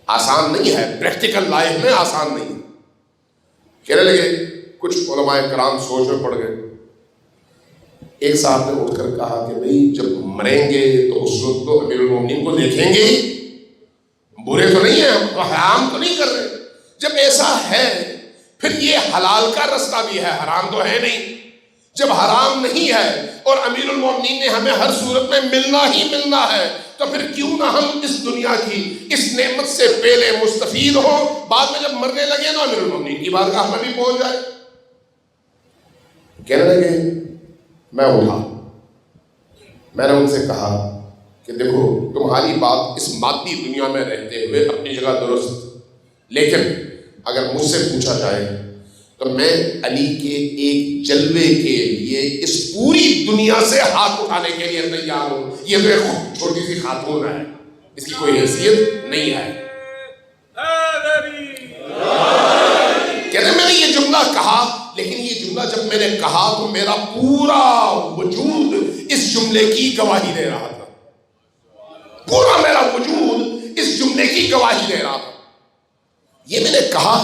آسان نہیں ہے، پریکٹیکل لائف میں آسان نہیں ہے۔ کہنے لگے، کچھ علماء کرام سوچ میں پڑ گئے۔ ایک صاحب نے اٹھ کر کہا کہ بھئی جب مریں گے تو اس وقت تو امیر المومنین کو دیکھیں گے ہی، برے تو نہیں ہیں، ہم حرام تو نہیں کر رہے۔ جب ایسا ہے پھر یہ حلال کا رستہ بھی ہے، حرام تو ہے نہیں۔ جب حرام نہیں ہے اور امیر المومنین نے ہمیں ہر صورت میں ملنا ہی ملنا ہے، تو پھر کیوں نہ ہم اس دنیا کی اس نعمت سے پہلے مستفید ہوں، بعد میں جب مرنے لگے تو امیر المومنین کی بارگاہ میں بھی پہنچ جائے۔ کہنے لگے، میں اٹھا، میں نے ان سے کہا کہ دیکھو تمہاری بات اس مادی دنیا میں رہتے ہوئے اپنی جگہ درست، لیکن اگر مجھ سے پوچھا جائے تو میں علی کے ایک جلوے کے لیے اس پوری دنیا سے ہاتھ اٹھانے کے لیے تیار ہوں۔ یہ تو ایک چھوٹی سی خاتون ہے، اس کی کوئی حیثیت نہیں ہے۔ کہتے ہیں میں نے یہ جملہ کہا، لیکن یہ جملہ جب میں نے کہا تو میرا پورا وجود اس جملے کی گواہی دے رہا تھا، پورا میرا وجود اس جملے کی گواہی دے رہا تھا۔ یہ میں نے کہا،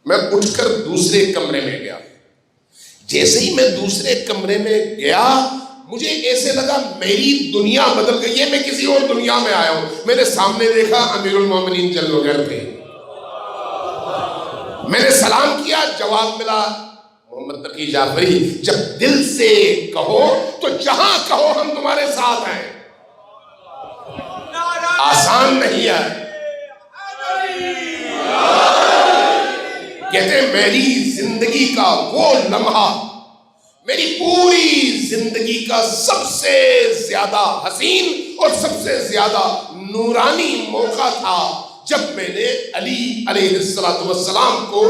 میں اٹھ کر دوسرے کمرے میں گیا۔ جیسے ہی میں دوسرے کمرے میں گیا مجھے ایسے لگا میری دنیا بدل گئی ہے، میں کسی اور دنیا میں آیا ہوں۔ میں نے سامنے دیکھا امیر المومنین جل گھر تھے، میں نے سلام کیا، جواب ملا محمد تقی جعفری جب دل سے کہو تو جہاں کہو ہم تمہارے ساتھ ہیں. آسان نہیں ہے. کہتے ہیں میری زندگی کا وہ لمحہ میری پوری زندگی کا سب سے زیادہ حسین اور سب سے زیادہ نورانی موقع تھا جب میں نے علی علیہ السلام کو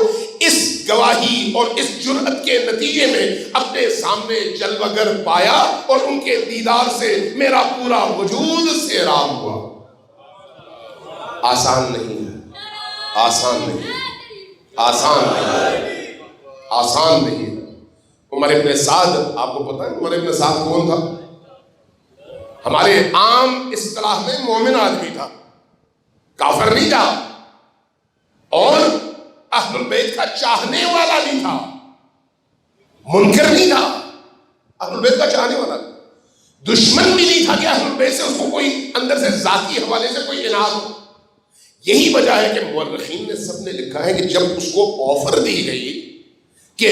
اس گواہی اور اس جرأت کے نتیجے میں اپنے سامنے جلوگر پایا اور ان کے دیدار سے میرا پورا وجود سیراب ہوا. آسان نہیں ہے. آسان نہیں. آسان نہیں. آسان نہیں. عمر ابن سعد، آپ کو پتہ ہے عمر ابن سعد کون تھا؟ ہمارے عام اصطلاح میں مومن آدمی تھا، کافر نہیں تھا، اور اہل البیت کا چاہنے والا بھی تھا، منکر نہیں تھا، اہل البیت کا چاہنے والا تھا. دشمن بھی نہیں تھا کہ اہل البیت سے اس کو کوئی اندر سے ذاتی حوالے سے کوئی عناد ہو. یہی وجہ ہے کہ مورخین نے سب نے لکھا ہے کہ جب اس کو آفر دی گئی کہ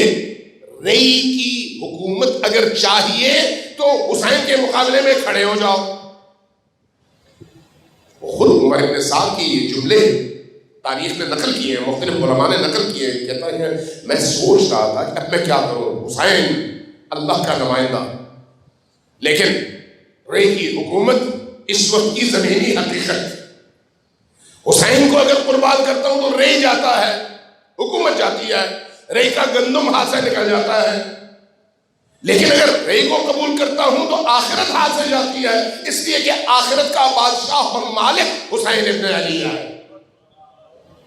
رئی کی حکومت اگر چاہیے تو حسین کے مقابلے میں کھڑے ہو جاؤ. خود عمر ابن سعد کی یہ جملے تاریخ میں نقل کیے ہیں، مختلف علماء نے نقل کیے ہیں. کہتا ہے کہ میں سوچ رہا تھا کہ اب میں کیا کروں، حسین اللہ کا نمائندہ، لیکن رئی کی حکومت اس وقت کی زمینی حقیقت، حسین کو اگر قربان کرتا ہوں تو رئی جاتا ہے، حکومت جاتی ہے، رئی کا گندم ہاتھ سے نکل جاتا ہے، لیکن اگر رئی کو قبول کرتا ہوں تو آخرت ہاتھ سے جاتی ہے، اس لیے کہ آخرت کا بادشاہ اور مالک حسین ابن علی ہے.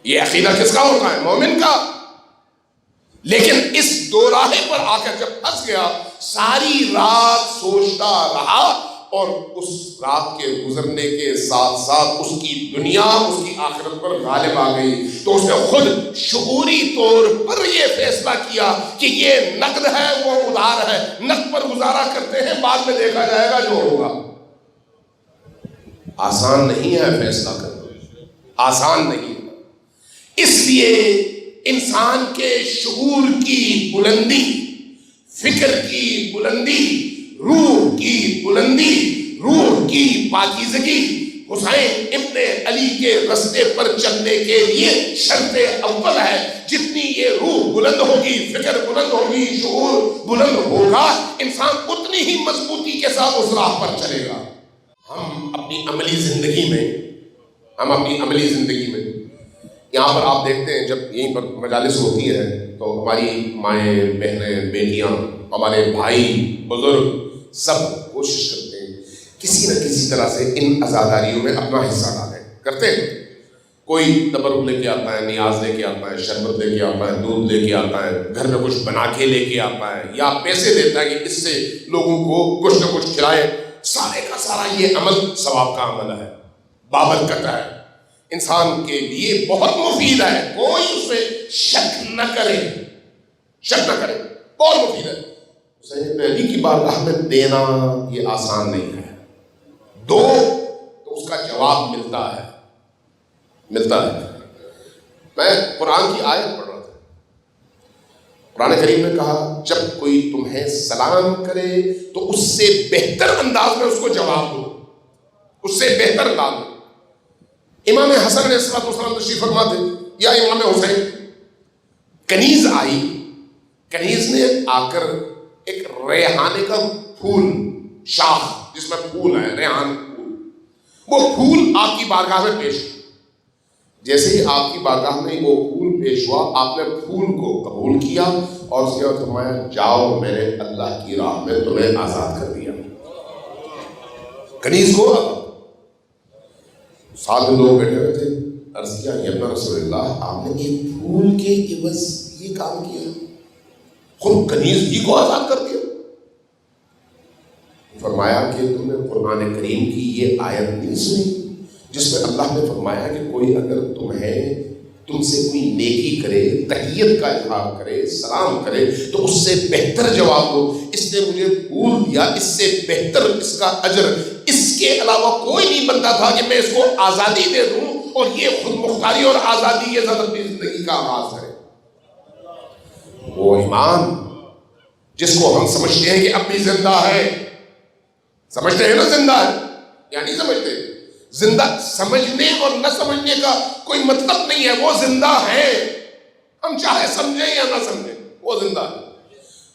یہ عقیدہ کس کا ہوتا ہے؟ مومن کا. لیکن اس دو راہے پر آ کر جب پھنس گیا، ساری رات سوچتا رہا، اور اس رات کے گزرنے کے ساتھ ساتھ اس کی دنیا اس کی آخرت پر غالب آ گئی. تو اس نے خود شعوری طور پر یہ فیصلہ کیا کہ یہ نقد ہے وہ ادھار ہے، نقد پر گزارا کرتے ہیں، بعد میں دیکھا جائے گا جو ہوگا. آسان نہیں ہے فیصلہ کرنا، آسان نہیں. اس لیے انسان کے شعور کی بلندی، فکر کی بلندی، روح کی بلندی، روح کی پاکیزگی حسین ابن علی کے رستے پر چلنے کے لیے شرط اول ہے. جتنی یہ روح بلند ہوگی، فکر بلند ہوگی، شعور بلند ہوگا، انسان اتنی ہی مضبوطی کے ساتھ اس راہ پر چلے گا. ہم اپنی عملی زندگی میں یہاں پر آپ دیکھتے ہیں جب یہیں پر مجالس ہوتی ہیں تو ہماری مائیں، بہنیں، بیٹیاں، ہمارے بھائی، بزرگ سب کوشش کرتے ہیں کسی نہ کسی طرح سے ان عزاداریوں میں اپنا حصہ ڈالیں. کرتے ہیں. کوئی تبرک لے کے آتا ہے، نیاز لے کے آتا ہے، شربت لے کے آتا ہے، دودھ لے کے آتا ہے، گھر میں کچھ بنا کے لے کے آتا ہے، یا پیسے دیتا ہے کہ اس سے لوگوں کو کچھ نہ کچھ کھلائے. سارے کا سارا یہ عمل ثواب کا عمل ہے، بابرکت ہے، انسان کے لیے بہت مفید ہے. کوئی اس میں شک نہ کرے، بہت مفید ہے. حسین علی کی بارگاہ میں دینا یہ آسان نہیں ہے. دو تو اس کا جواب ملتا ہے. میں قرآن کی آیت پڑھ رہا تھا. قرآن کریم نے کہا جب کوئی تمہیں سلام کرے تو اس سے بہتر انداز میں اس کو جواب دو، اس سے بہتر انداز میں. امام حسن علیہ السلام تشریف فرما تھے یا امام حسین، کنیز آئی، کنیز نے آ کر ایک ریحانے کا پھول، شاخ جس میں پھول ہے، ریحان پھول، وہ پھول آپ کی بارگاہ میں پیش کیا. جیسے ہی آپ کی بارگاہ میں وہ پھول پیش ہوا، آپ نے پھول کو قبول کیا اور اس کے بعد فرمایا جاؤ میں نے اللہ کی راہ میں تمہیں آزاد کر دیا. کنیز کو ساتھ میں لوگ بیٹھے ہوئے تھے، عرض کیا یا رسول اللہ آپ نے ایک پھول کے عوض یہ کام کیا، خود کنیز ہی کو آزاد کر دیا. فرمایا کہ تم نے قرآن کریم کی یہ آیت نہیں سنی جس میں اللہ نے فرمایا کہ کوئی اگر تم سے کوئی نیکی کرے، تحیت کا اظہار کرے، سلام کرے تو اس سے بہتر جواب دو. اس نے مجھے پھول دیا، اس سے بہتر اس کا اجر اس کے علاوہ کوئی نہیں بنتا تھا کہ میں اس کو آزادی دے دوں اور یہ خود مختاری اور آزادی یہ زندگی کا آغاز ہے. وہ ایمان جس کو ہم سمجھتے ہیں کہ اب بھی زندہ ہے. سمجھتے ہیں نا زندہ ہے, یا نہیں سمجھتے؟ زندہ سمجھنے اور نہ سمجھنے کا کوئی مطلب نہیں ہے, وہ زندہ ہے, ہم چاہے سمجھیں یا نہ سمجھیں, وہ زندہ ہے.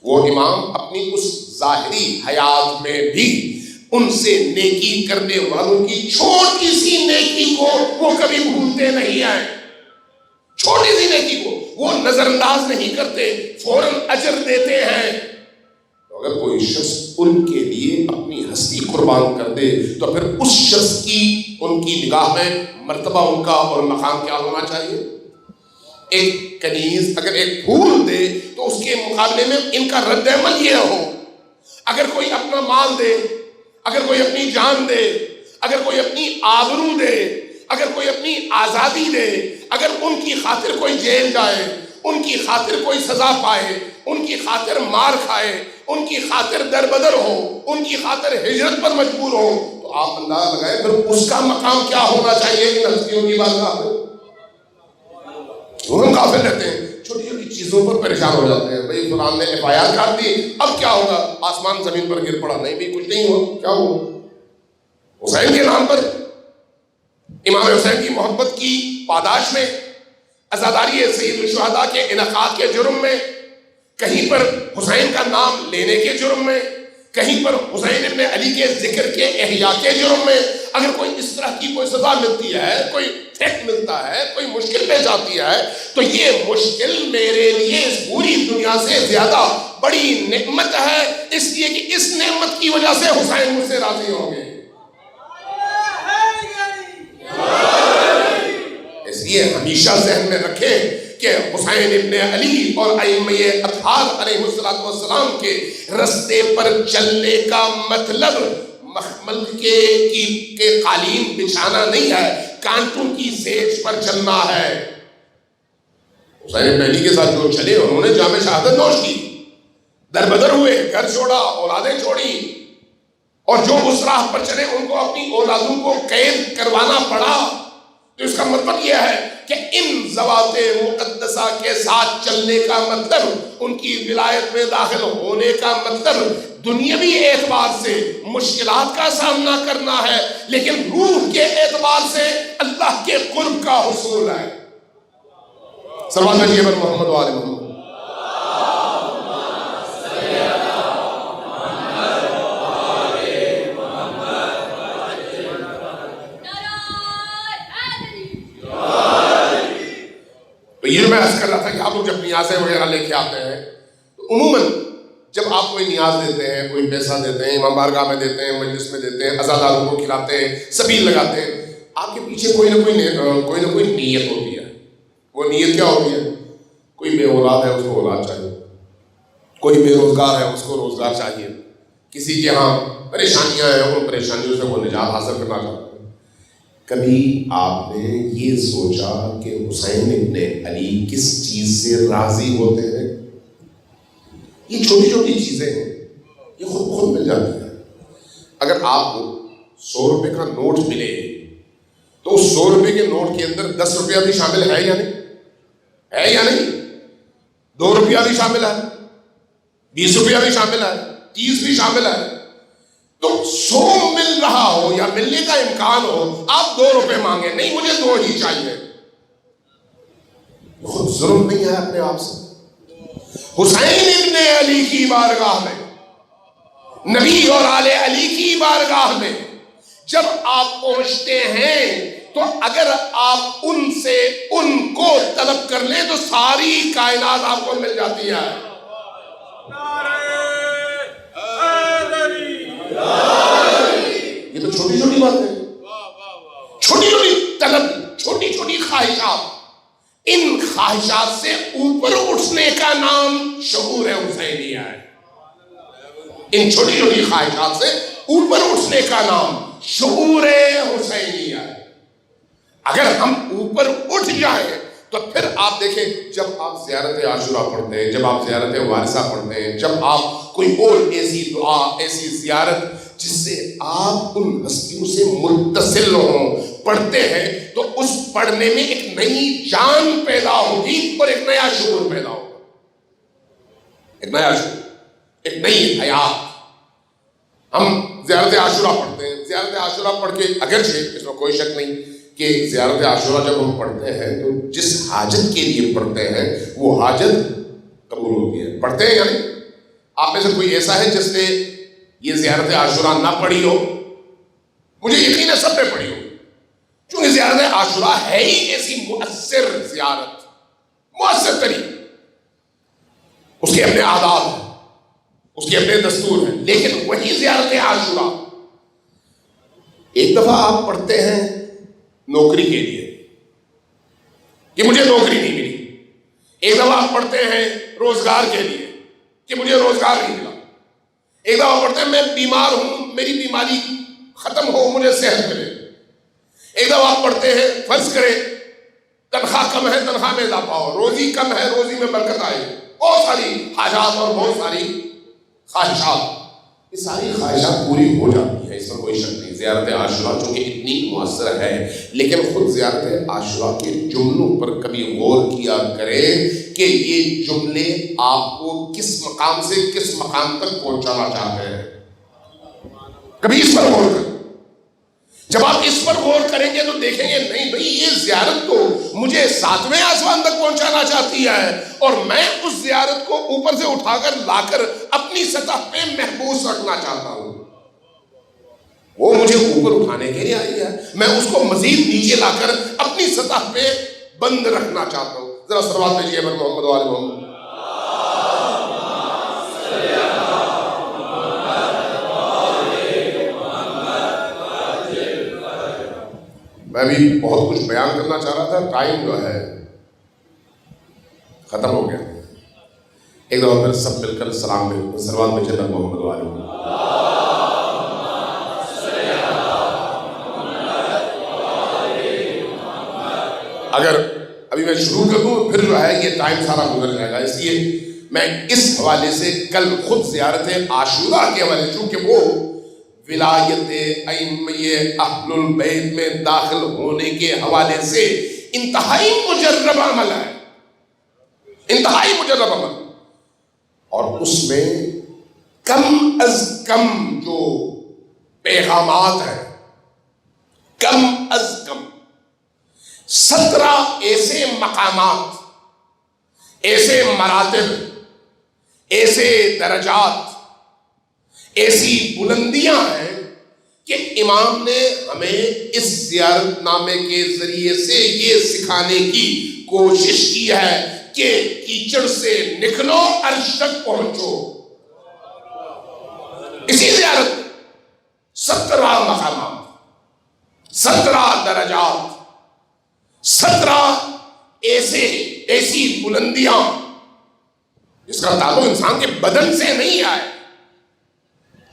وہ امام اپنی اس ظاہری حیات میں بھی ان سے نیکی کرنے والوں کی چھوٹی سی نیکی کو وہ کبھی بھولتے نہیں ہیں. چھوٹی سی نیکی کو وہ نظر انداز نہیں کرتے, فوراً اجر دیتے ہیں. اگر کوئی شخص ان کے لیے اپنی ہستی قربان کر دے تو پھر اس شخص کی ان کی نگاہ میں مرتبہ ان کا اور مقام کیا ہونا چاہیے؟ ایک کنیز اگر ایک پھول دے تو اس کے مقابلے میں ان کا رد عمل یہ ہو. اگر کوئی اپنا مال دے, اگر کوئی اپنی جان دے, اگر کوئی اپنی آبرو دے, اگر کوئی اپنی آزادی دے, اگر ان کی خاطر کوئی جیل جائے, ان کی خاطر کوئی سزا پائے, ان کی خاطر مار کھائے, ان کی خاطر دربدر ہو, ان کی خاطر ہجرت پر مجبور ہو, تو آپ اندازہ لگائیں پھر اس کا مقام کیا ہونا چاہیے ان ہستیوں کی بارگاہ میں. ہم غافل رہتے ہیں, چھوٹی چھوٹی چیزوں پر پریشان ہو جاتے ہیں. بھئی فلان نے FIR کاٹ دی, اب کیا ہوگا؟ آسمان زمین پر گر پڑا, نہیں بھی کچھ نہیں ہوا, کیا ہوا؟ حسین کے نام پر, امام حسین کی محبت کی پاداش میں, عزاداری سید الشہداء کے انعقاد کے جرم میں, کہیں پر حسین کا نام لینے کے جرم میں, کہیں پر حسین ابن علی کے ذکر کے احیاء کے جرم میں, اگر کوئی اس طرح کی کوئی سزا ملتی ہے, کوئی ٹھیک ملتا ہے, کوئی مشکل پیش آتی ہے, تو یہ مشکل میرے لیے اس پوری دنیا سے زیادہ بڑی نعمت ہے, اس لیے کہ اس نعمت کی وجہ سے حسین مجھ سے راضی ہوں گے. اس لیے ہمیشہ ذہن میں رکھیں کہ حسین ابن علی اور ائمہ اطہار علیہ السلام کے رستے پر چلنے کا مطلب مخمل کے قالین بچھانا نہیں ہے, کانٹوں کی سیج پر چلنا ہے. حسین ابن علی کے ساتھ جو چلے انہوں نے جام شہادت نوش کی, دربدر ہوئے, گھر چھوڑا, اولادیں چھوڑی, اور جو اس راہ پر چلے ان کو اپنی اولادوں کو قید کروانا پڑا. تو اس کا مطلب یہ ہے کہ ان ذوات مقدسہ کے ساتھ چلنے کا مطلب, ان کی ولایت میں داخل ہونے کا مطلب دنیاوی اعتبار سے مشکلات کا سامنا کرنا ہے, لیکن روح کے اعتبار سے اللہ کے قرب کا حصول ہے. صلوات پڑھیے پر محمد و آل محمد. تو یہ میں عرض کر رہا تھا کہ آپ لوگ جب نیازیں وغیرہ لے کے آتے ہیں تو عموماً جب آپ کوئی نیاز دیتے ہیں, کوئی پیسہ دیتے ہیں, امام بارگاہ میں دیتے ہیں, مجلس میں دیتے ہیں, عزاداروں کو کھلاتے ہیں, سبیل لگاتے ہیں, آپ کے پیچھے کوئی نہ کوئی نیت ہوتی ہے. وہ نیت کیا ہوتی ہے؟ کوئی بے اولاد ہے اس کو اولاد چاہیے, کوئی بے روزگار ہے اس کو روزگار چاہیے, کسی کے ہاں پریشانیاں ہیں ان پریشانیوں سے وہ نجات حاصل کرنا چاہتے ہیں. کبھی آپ نے یہ سوچا کہ حسین ابن علی کس چیز سے راضی ہوتے ہیں؟ یہ چھوٹی چھوٹی چیزیں ہیں, یہ خود مل جاتی ہیں. اگر آپ کو 100 روپے کا نوٹ ملے تو اس 100 روپے کے نوٹ کے اندر 10 روپیہ بھی شامل ہے یا نہیں؟ ہے یا نہیں؟ 2 روپیہ بھی شامل ہے, 20 روپیہ بھی شامل ہے, 30 بھی شامل ہے. تو 100 مل رہا ہو یا ملنے کا امکان ہو, آپ 2 روپے مانگے, نہیں مجھے 2 ہی چاہیے. خود ظلم نہیں ہے اپنے آپ سے. حسین ابن علی کی بارگاہ میں, نبی اور آل علی کی بارگاہ میں جب آپ پہنچتے ہیں تو اگر آپ ان سے ان کو طلب کر لیں تو ساری کائنات آپ کو مل جاتی ہے. یہ تو چھوٹی چھوٹی باتیں, چھوٹی چھوٹی طلب, چھوٹی چھوٹی خواہشات, ان خواہشات سے اوپر اٹھنے کا نام شعور حسینیہ ہے. ان چھوٹی چھوٹی خواہشات سے اوپر اٹھنے کا نام شعور حسینیہ ہے. اگر ہم اوپر اٹھ جائیں تو پھر آپ دیکھیں, جب آپ زیارت عاشورہ پڑھتے ہیں, جب آپ زیارت وارثہ پڑھتے ہیں, جب آپ کوئی اور ایسی دعا, ایسی زیارت جس سے آپ ان ہستیوں سے متصل ہوں پڑھتے ہیں, تو اس پڑھنے میں ایک نئی جان پیدا ہوگی اور ایک نیا شعور پیدا ہوگا, ایک نیا شعور. ایک نئی حیات. ہم زیارت عاشورہ پڑھتے ہیں. زیارت عاشورہ پڑھ کے اگرچہ اس میں کوئی شک نہیں کہ زیارت عاشورہ جب ہم پڑھتے ہیں تو جس حاجت کے لیے پڑھتے ہیں وہ حاجت قبول ہوتی ہے. پڑھتے ہیں یعنی آپ میں سے کوئی ایسا ہے جس نے یہ زیارت عاشورہ نہ پڑھی ہو؟ مجھے یقین ہے سب نے پڑھی ہو، کیونکہ زیارت عاشورہ ہے ہی ایسی مؤثر زیارت، مؤثر ترین. اس کے اپنے آداب ہیں، اس کے اپنے دستور ہیں. لیکن وہی زیارت عاشورہ ایک دفعہ آپ پڑھتے ہیں نوکری کے لیے کہ مجھے نوکری نہیں ملی. ایک دفعہ آپ پڑھتے ہیں روزگار کے لیے کہ مجھے روزگار نہیں ملا. ایک دفعہ پڑھتے ہیں میں بیمار ہوں، میری بیماری ختم ہو، مجھے صحت ملے. ایک دفعہ آپ پڑھتے ہیں فرض کریں تنخواہ کم ہے، تنخواہ میں اضافہ ہو، روزی کم ہے، روزی میں برکت آئے. بہت ساری حاجات اور بہت ساری خواہشات، یہ ساری خواہشات پوری ہو جاتی ہیں، اس میں کوئی شک نہیں. زیارت عاشورہ چونکہ اتنی مؤثر ہے، لیکن خود زیارت عاشورہ کے جملوں پر کبھی غور کیا کریں کہ یہ جملے آپ کو کس مقام سے کس مقام تک پہنچانا چاہتے ہیں. کبھی اس پر غور کریں. جب آپ اس پر غور کریں گے تو دیکھیں گے نہیں بھئی یہ زیارت تو مجھے 7ویں آسمان تک پہنچانا چاہتی ہے، اور میں اس زیارت کو اوپر سے اٹھا کر لا کر اپنی سطح پہ محبوس رکھنا چاہتا ہوں. وہ مجھے اوپر اٹھانے کے لیے آئی ہے، میں اس کو مزید نیچے لا کر اپنی سطح پہ بند رکھنا چاہتا ہوں. ذرا صلوات بھیجیے بر محمد وآل محمد. میں بھی بہت کچھ بیان کرنا چاہ رہا تھا، ٹائم جو ہے ختم ہو گیا. ایک دفعہ پھر سب مل کر صلوات بھیجیے بر محمد وآل محمد. اگر ابھی میں شروع کر دوں پھر جو ہے یہ ٹائم سارا گزر جائے گا، اس لیے میں اس حوالے سے کل خود زیارت عاشورہ کے حوالے، چونکہ وہ ولایت ائمہ اہل البیت میں داخل ہونے کے حوالے سے انتہائی مجرب عمل ہے، انتہائی مجرب عمل. اور اس میں کم از کم جو پیغامات ہیں، کم از کم 17 ایسے مقامات، ایسے مراتب، ایسے درجات، ایسی بلندیاں ہیں کہ امام نے ہمیں اس زیارت نامے کے ذریعے سے یہ سکھانے کی کوشش کی ہے کہ کیچڑ سے نکلو، عرش تک پہنچو. اسی زیارت 17 مقامات، 17 درجات، 17 ایسی بلندیاں جس کا تعلق انسان کے بدن سے نہیں ہے،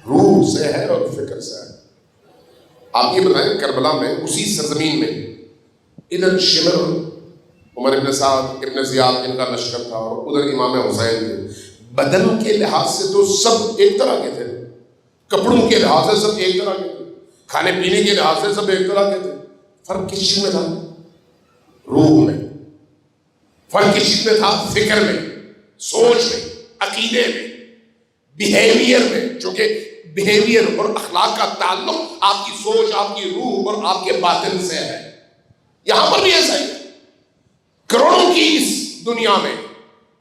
روح سے ہے اور فکر سے ہے. آپ یہ بتائیں کربلا میں اسی سرزمین میں ادھر شمر عمر ابن سعد ابن زیاد ان کا لشکر تھا اور ادھر امام حسین تھے. بدن کے لحاظ سے تو سب ایک طرح کے تھے، کپڑوں کے لحاظ سے سب ایک طرح کے تھے، کھانے پینے کے لحاظ سے سب ایک طرح کے تھے. فرق کس چیز میں تھا؟ روح میں. فرق کس چیز میں تھا؟ فکر میں، سوچ میں، عقیدے میں، بیہیویئر میں. چونکہ بیہیویئر اور اخلاق کا تعلق آپ کی سوچ، آپ کی روح اور آپ کے باطن سے ہے. یہاں پر بھی ایسا ہی ہے. کروڑوں کی اس دنیا میں،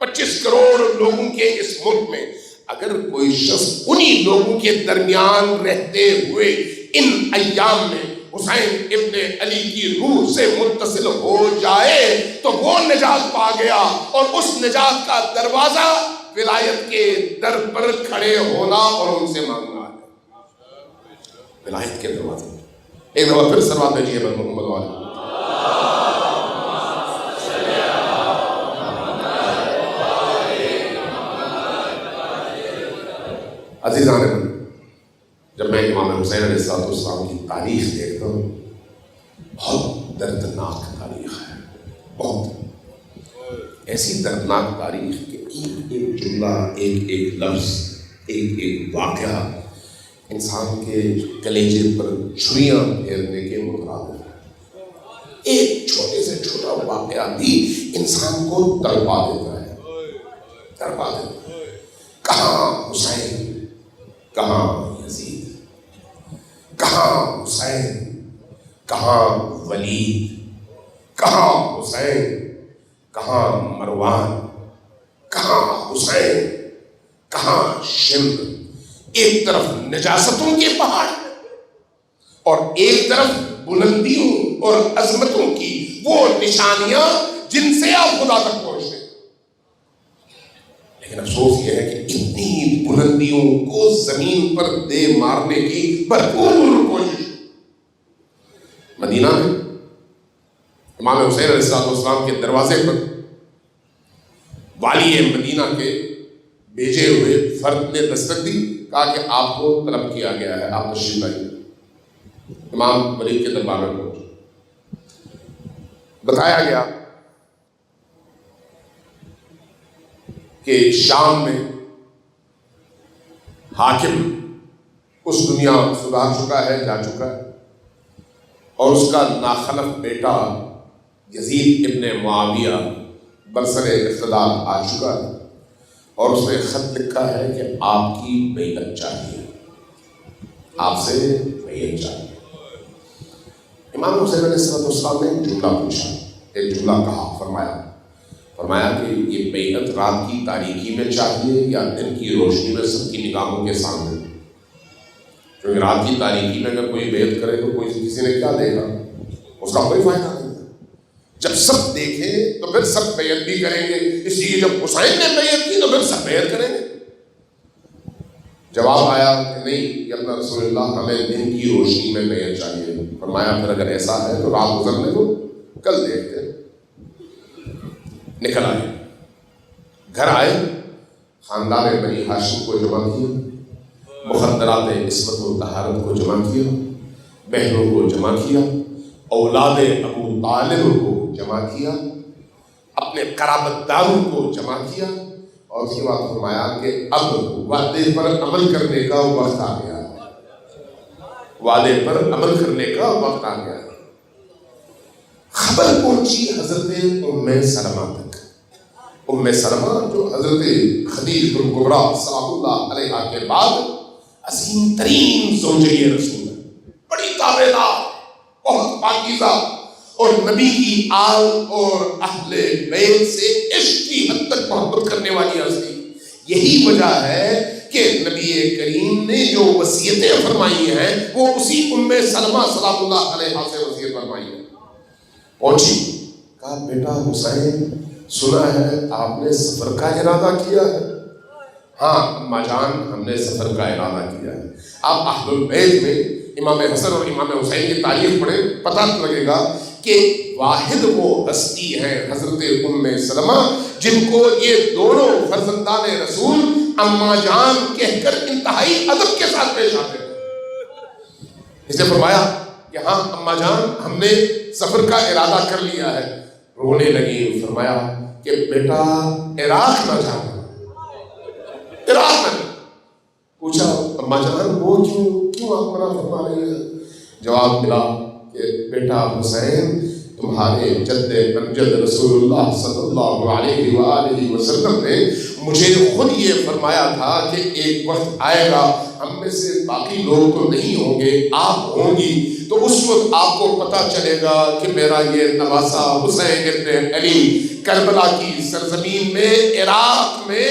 25 کروڑ لوگوں کے اس ملک میں، اگر کوئی شخص انہی لوگوں کے درمیان رہتے ہوئے ان ایام میں حسین ابن علی کی روح سے متصل ہو جائے تو وہ نجات پا گیا. اور اس نجات کا دروازہ ولایت کے در پر کھڑے ہونا اور ان سے مانگنا ہے. ولایت کے دروازے. ایک دفعہ پھر صلوات بھیجیے بر محمد وآل محمد. عزیزان من، جب میں امام حسین علیہ السلام کی تاریخ دیکھتا ہوں، بہت دردناک تاریخ ہے. بہت ایسی دردناک تاریخ کہ ایک ایک جملہ، ایک ایک لفظ، ایک ایک واقعہ انسان کے کلیجے پر چھریاں پھیرنے کے مترادف ہے. ایک چھوٹے سے چھوٹا واقعہ بھی انسان کو تڑپا دیتا ہے، تڑپا دیتا ہے. کہاں حسین، کہاں یزید، کہاں حسین، کہاں ولید، کہاں حسین، کہاں مروان، کہاں حسین، کہاں شمر۔ ایک طرف نجاستوں کے پہاڑ اور ایک طرف بلندیوں اور عظمتوں کی وہ نشانیاں جن سے آپ خدا تک پہنچتے ہیں۔ لیکن افسوس یہ ہے کہ اتنی بلندیوں کو زمین پر دے مارنے کی بھرپور کوشش۔ مدینہ میں امام حسین علیہ السلام کے دروازے پر والی مدینہ کے بھیجے ہوئے فرد نے دستک دی، کہا کہ آپ کو طلب کیا گیا ہے، آپ تشریف لائیے۔ امام ولید کے دربار میں پہنچے، بتایا گیا کہ شام میں حاکم اس دنیا سدھار چکا ہے، جا چکا ہے، اور اس کا ناخلف بیٹا یزید ابن معاویہ برسر اقتدار آ چکا ہے، اور اس نے خط لکھا ہے کہ آپ کی بیعت چاہیے، آپ سے بیعت چاہیے۔ امام حسین علیہ السلام نے ایک جملہ پوچھا، ایک جملہ کہا، فرمایا کہ یہ بیعت رات کی تاریکی میں چاہیے یا دن کی روشنی میں سب کی نگاہوں کے سامنے؟ کیونکہ رات کی تاریکی میں اگر کوئی بیعت کرے تو کوئی کسی نے کیا دے گا، اس کا کوئی فائدہ نہیں ہے۔ جب سب دیکھیں تو پھر سب بیعت بھی کریں گے، اس لیے جب حسین نے بیعت کی تو پھر سب بیعت کریں گے۔ جواب آیا کہ نہیں یا اللہ رسول اللہ، ہمیں دن کی روشنی میں بیعت چاہیے۔ فرمایا پھر اگر ایسا ہے تو رات گزرنے دو، کل دیکھتے۔ نکل آئے، گھر آئے، خاندان بنی ہاشم کو جمع کیا، مخدرات عصمت و طہارت کو جمع کیا، بہنوں کو جمع کیا، اولاد ابو طالب کو جمع کیا، اپنے قرابت داروں کو جمع کیا، اور اس کے بعد فرمایا کہ اب وعدے پر عمل کرنے کا وقت آ گیا ہے، وعدے پر عمل کرنے کا وقت آ گیا ہے۔ خبر پہنچی حضرت ام سلمہ تک۔ ام سلمہ جو حضرت خدیجہ الکبریٰ سلام اللہ علیہا کے بعد عظیم ترین زوجہ رسول ہے، بڑی تابعدار، بہت پاکیزہ، اور نبی کی آل اور اہل بیت سے عشق کی حد تک محبت کرنے والی ہستی۔ یہی وجہ ہے کہ نبی کریم نے جو وصیتیں فرمائی ہیں وہ اسی ام سلمہ سلام اللہ علیہا سے وصیت فرمائی ہے۔ پہنچی، کہا بیٹا حسین، سنا ہے آپ نے سفر کا ارادہ کیا ہے؟ ہاں اماں جان، ہم نے سفر کا ارادہ کیا ہے۔ آپ اہل البیت میں امام حسن اور امام حسین کی تاریخ پڑھیں، پتہ لگے گا کہ واحد وہ ہستی ہے حضرت ام سلمہ جن کو یہ دونوں فرزندان رسول اماں جان کہہ کر انتہائی ادب کے ساتھ پیش آتے ہیں۔ اس نے فرمایا کہ ہاں اماں جان، ہم نے سفر کا ارادہ کر لیا ہے۔ رونے لگی، فرمایا کہ بیٹا عراق نہ جانا، عراق نہ۔ پوچھا اماں جان وہ کیوں آپ منع فرما رہی ہیں؟ جواب ملا کہ بیٹا حسین، تمہارے جد امجد رسول اللہ صلی اللہ علیہ وآلہ وسلم نے مجھے خود یہ فرمایا تھا کہ ایک وقت آئے گا ہم میں سے باقی لوگ تو نہیں ہوں گے، آپ ہوں گی، تو اس وقت آپ کو پتہ چلے گا کہ میرا یہ نواسہ حسین ابن علی کربلا کی سرزمین میں عراق میں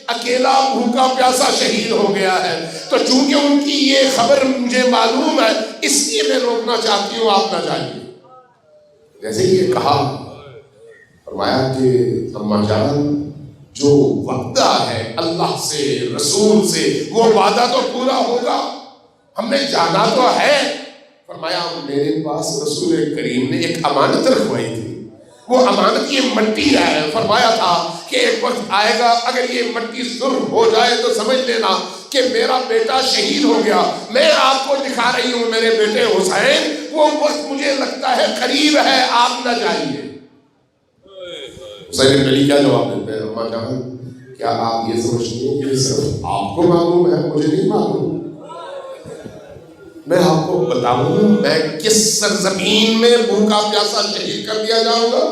اکیلا بھوکا پیاسا شہید ہو گیا ہے۔ تو چونکہ ان کی یہ خبر مجھے معلوم ہے، اس لیے میں روکنا چاہتی ہوں، آپ نہ جائیے۔ جیسے یہ کہا، فرمایا کہ اماں جان، جو وعدہ ہے اللہ سے رسول سے وہ وعدہ تو پورا ہوگا، ہم نے جانا تو ہے۔ فرمایا میرے پاس رسول کریم نے ایک امانت رکھوائی تھی، وہ امانت یہ مٹی ہے۔ فرمایا تھا کہ ایک وقت آئے گا اگر یہ مٹی سرخ ہو جائے تو سمجھ لینا کہ میرا بیٹا شہید ہو گیا۔ میں آپ کو دکھا رہی ہوں میرے بیٹے حسین، وہ وقت مجھے لگتا ہے قریب ہے، آپ نہ جائیے۔ حسین علی کیا جواب دیتے ہیں؟ اماں جان، کیا آپ یہ سمجھتے ہیں کہ صرف آپ کو معلوم ہے، مجھے نہیں معلوم؟ میں آپ کو بتاؤں میں کس سرزمین میں بھوکا پیاسا شہید کر دیا جاؤں گا،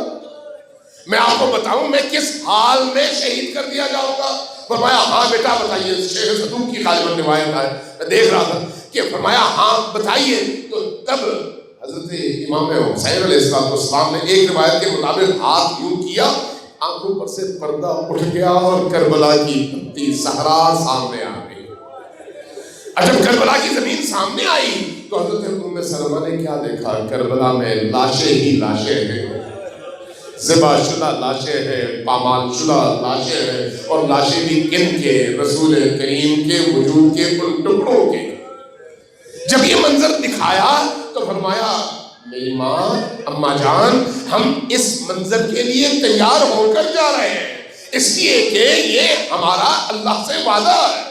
میں آپ کو بتاؤں میں کس حال میں شہید کر دیا جاؤں گا۔ فرمایا ہاں بیٹا بتائیے. شیخ صدوق کی غالباً روایت ہے, میں دیکھ رہا تھا کہ فرمایا ہاں بتائیے. تو تب حضرت امام حسین علیہ السلام نے ایک روایت کے مطابق ہاتھ یوں کیا, آنکھوں پر سے پردہ اٹھ گیا اور کربلا کی پتی صحرا سامنے آ گئی. اور جب کربلا کی زمین سامنے آئی تو حضرت ام سلمہ نے کیا دیکھا؟ کربلا میں لاشیں ہی لاشیں ہیں, ذبح شدہ لاشیں ہیں, پامال شدہ لاشیں ہیں, اور لاشیں بھی کن کے؟ رسول کریم کے وجود کے ان ٹکڑوں کے. جب یہ منظر دکھایا تو فرمایا میری ماں, اماں جان, ہم اس منظر کے لیے تیار ہو کر جا رہے ہیں, اس لیے کہ یہ ہمارا اللہ سے وعدہ ہے.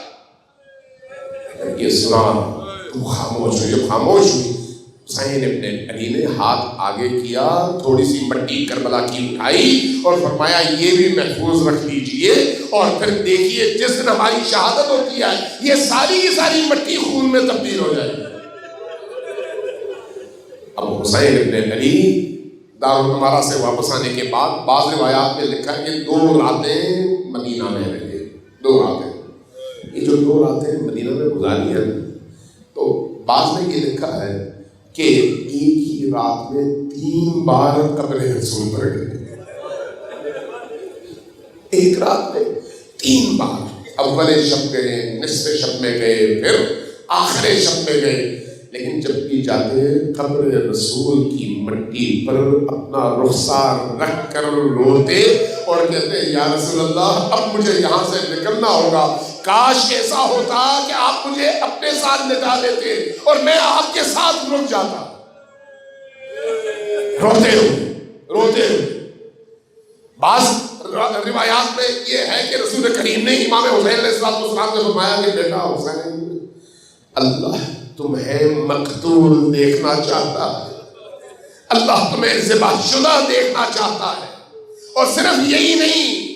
یہ سنا تو خاموش ہوئی. خاموش ہوئی. حسین ابن علی نے ہاتھ آگے کیا, تھوڑی سی مٹی کربلا کی اٹھائی اور فرمایا یہ بھی محفوظ رکھ لیجئے, اور پھر دیکھیے جس دن ہماری شہادت ہوتی ہے یہ ساری کی ساری مٹی خون میں تبدیل ہو جائے گی. اب حسین ابن علی دارالمنارہ سے واپس آنے کے بعد بعض روایات میں لکھا ہے کہ 2 راتیں مدینہ میں رہے. 2 راتیں, یہ جو 2 راتیں مدینہ میں گزاری ہیں تو بعض نے یہ لکھا ہے کہ ایک ہی رات میں 3 بار قبر رسول پر گئے. ایک رات میں 3 بار, اول شب گئے, نصف شب میں گئے, پھر آخر شب میں گئے. لیکن جب بھی جاتے قبر رسول کی مٹی پر اپنا رخسار رکھ کر روتے اور کہتے یا رسول اللہ اب مجھے یہاں سے نکلنا ہوگا, کاش ایسا ہوتا کہ آپ مجھے اپنے ساتھ لٹا دیتے اور میں آپ کے ساتھ رک جاتا. روتے ہوئے. بعض روایات میں یہ ہے کہ رسول کریم نے امام حسین علیہ السلام نے فرمایا کہ بیٹا حسین, اللہ تمہیں مقتول دیکھنا چاہتا ہے, اللہ تمہیں ذبح شدہ دیکھنا چاہتا ہے, اور صرف یہی نہیں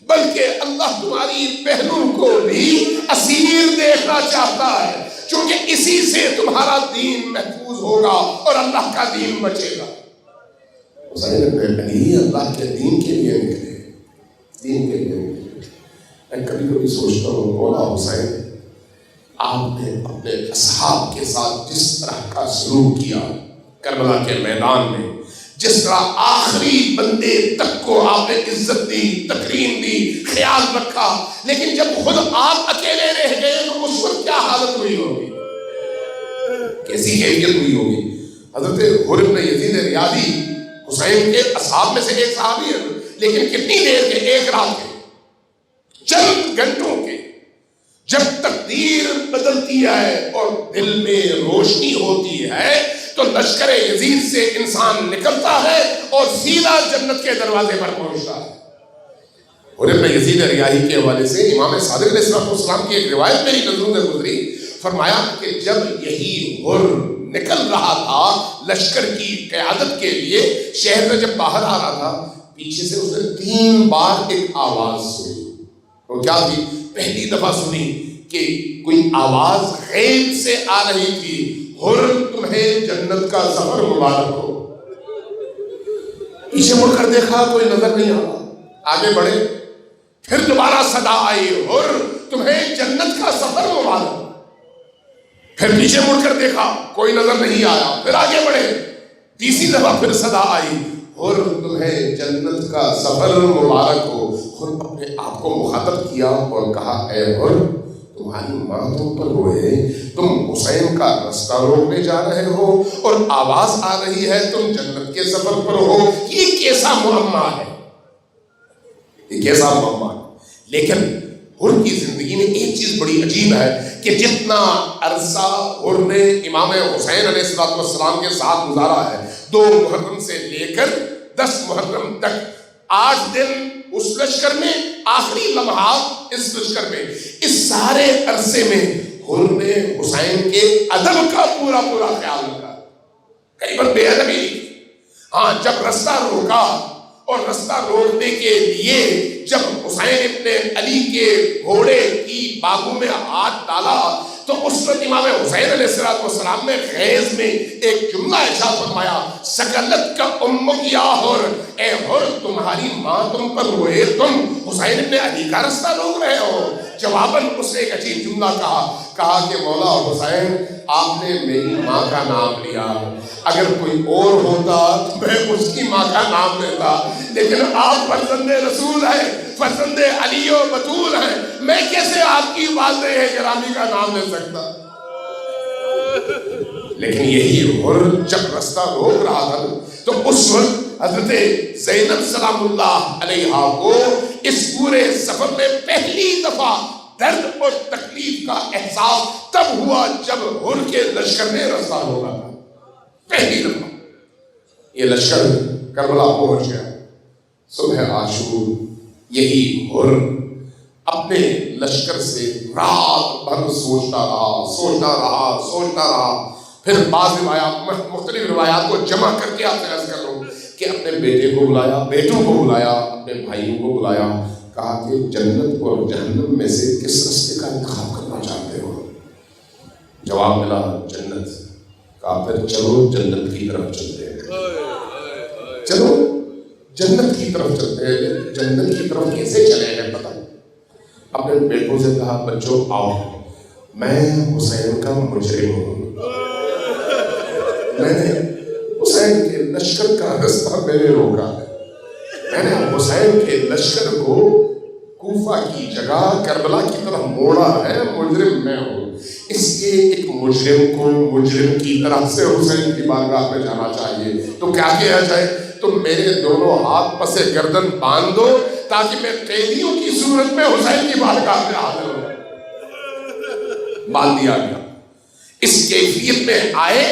بلکہ اللہ تمہاری بہنوں کو بھی اسیر دیکھنا چاہتا ہے, چونکہ اسی سے تمہارا دین محفوظ ہوگا اور اللہ کا دین بچے گا. حسین ابن علی اللہ کے دین کے لیے نکلے, دین کے لیے نکلے. میں کبھی کبھی سوچتا ہوں مولا حسین آپ نے اپنے اصحاب کے ساتھ جس طرح کا سلوک کیا کربلا کے میدان میں, جس طرح آخری بندے تک کو آپ نے عزت دی, تکریم دی, خیال رکھا, لیکن جب خود آپ اکیلے رہ گئے تو اس وقت کیا حالت ہوئی ہوگی, کیسی کیفیت ہوئی ہوگی. حضرت حر بن یزید ریاضی حسین کے اصحاب میں سے ایک صحابی ہے, لیکن کتنی دیر کے؟ 1 رات کے, چند گھنٹوں کے. جب تقدیر بدلتی ہے اور دل میں روشنی ہوتی ہے تو لشکر یزید سے انسان نکلتا ہے اور سیدھا جنت کے دروازے پر پہنچتا ہے. حر بن یزید ریاحی کے حوالے سے امام صادق علیہ السلام کی ایک روایت میری نظروں سے گزری. فرمایا کہ جب یہی حر نکل رہا تھا لشکر کی قیادت کے لیے, شہر میں جب باہر آ رہا تھا, پیچھے سے اس نے 3 بار ایک آواز سنی. وہ کیا تھی؟ پہلی دفعہ سنی کہ کوئی آواز غیب سے آ رہی تھی, حر تمہیں جنت کا سفر مبارک ہو. پیچھے مڑ کر دیکھا کوئی نظر نہیں آ رہا, آگے بڑھے, پھر دوبارہ صدا آئی, حر تمہیں جنت کا سفر مبارک ہو. پھر پیچھے مڑ کر دیکھا کوئی نظر نہیں آیا, پھر آگے بڑھے, تیسری دفعہ پھر صدا آئی, حر تمہیں جنت کا سفر مبارک ہو. حر اپنے آپ کو مخاطب کیا اور کہا اے حر, تمہاری ماں تم پر روئے, تم حسین کا رستہ روکنے جا رہے ہو اور آواز آ رہی ہے تم جنت کے سفر پر ہو, یہ کیسا معمہ ہے, یہ کیسا معمہ ہے. لیکن حر کی زندگی میں ایک چیز بڑی عجیب ہے کہ جتنا عرصہ حر نے امام حسین علیہ السلام کے ساتھ گزارا ہے, 2 محرم سے لے کر 10 محرم تک, 8 دن اس لشکر میں, آخری لمحات اس لشکر میں, اس سارے عرصے میں حر نے حسین کے ادب کا پورا خیال رکھا. کئی بار بے ادبی نہیں. ہاں, جب رستہ روکا اور رستہ روکنے کے لیے جب حسین ابن علی کے گھوڑے کی باگوں میں ہاتھ ڈالا تو اس وقت امام حسین علیہ السلام نے خیز میں ایک جملہ ارشاد فرمایا، سکلت کا امک یا حر، اے حر تمہاری ماں تم پر روئے، تم حسین ابن علی کا رستہ روک رہے ہو۔ جواباً اس نے ایک عجیب جملہ کہا کہ مولا حسین آپ نے میری ماں کا نام لیا، اگر کوئی اور ہوتا تو میں اس کی ماں کا نام لیتا، لیکن آپ فرزند رسول ہیں، فرزند علی و بطول ہیں، میں کیسے آپ کی والدہ گرامی کا نام لے سکتا؟ لیکن یہی حر جب رستہ روک رہا تھا تو اس وقت حضرت زینب سلام اللہ علیہا کو اس پورے سفر میں پہلی دفعہ درد اور تکلیف کا احساس تب ہوا جب حر کے لشکر نے رستہ روکا تھا۔ پہلی دفعہ یہ لشکر کربلا پہنچ گیا، صبح عاشور یہی حر اپنے لشکر سے رات بھر سوچتا رہا۔ پھر بعض مختلف روایات کو جمع کر کے آپ سے عرض کر لوں کہ اپنے بیٹے کو بلایا، بیٹوں کو بلایا، اپنے بھائیوں کو بلایا، کہا کہ جنت اور جہنم میں سے کس رستے کا انتخاب کرنا چاہتے ہو؟ جواب ملا جنت۔ کہا پھر چلو جنت کی طرف چلتے ہیں، چلو جنت کی طرف چلتے ہیں۔ جنت کی طرف کیسے چلے ہیں پتہ؟ اپنے بیٹوں سے کہا بچوں آؤ، میں حسین کا مجرم ہوں، میں نے حسین کے لشکر کا رستہ میں نے روکا ہے، میں نے حسین کے لشکر کو کوفہ کی جگہ کربلا کی طرف موڑا ہے، مجرم میں ہوں، اس لیے ایک مجرم کو مجرم کی طرح سے حسین کی بارگاہ میں جانا چاہیے۔ تو کیا کیا جائے؟ تم میرے دونوں ہاتھ پسے گردن باندھ دو تاکہ میں قیدیوں کی صورت میں حسین کی بارگاہ میں حاضر ہوں۔ باندھ دیا گیا۔ اس کیفیت میں آئے،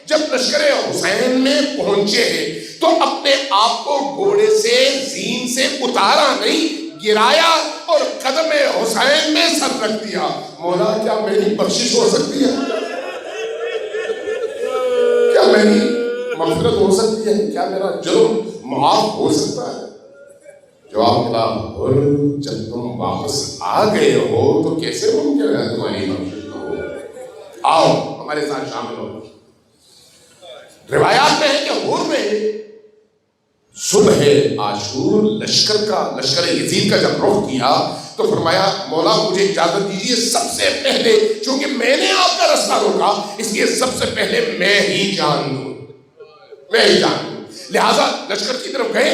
جب لشکر حسین میں پہنچے تو اپنے آپ کو گھوڑے سے زین سے اتارا نہیں، گرایا اور قدم حسین میں سر رکھ دیا۔ مولا کیا میری بخشش ہو سکتی ہے؟ کیا میری مغفرت ہو سکتی ہے؟ کیا میرا جرم معاف ہو سکتا ہے؟ جواب ملا اور جب تم واپس آ گئے ہو تو کیسے ممکن ہے تمہاری بخشش نہ ہو؟ آؤ ہمارے ساتھ شامل ہو۔ روایات میں ہے کہ حر میں صبح عاشور لشکر یزید کا جب رخ کیا تو فرمایا مولا مجھے اجازت دیجیے، سب سے پہلے چونکہ میں نے آپ کا رستہ روکا اس لیے سب سے پہلے میں ہی جان دوں، لہذا لشکر کی طرف گئے۔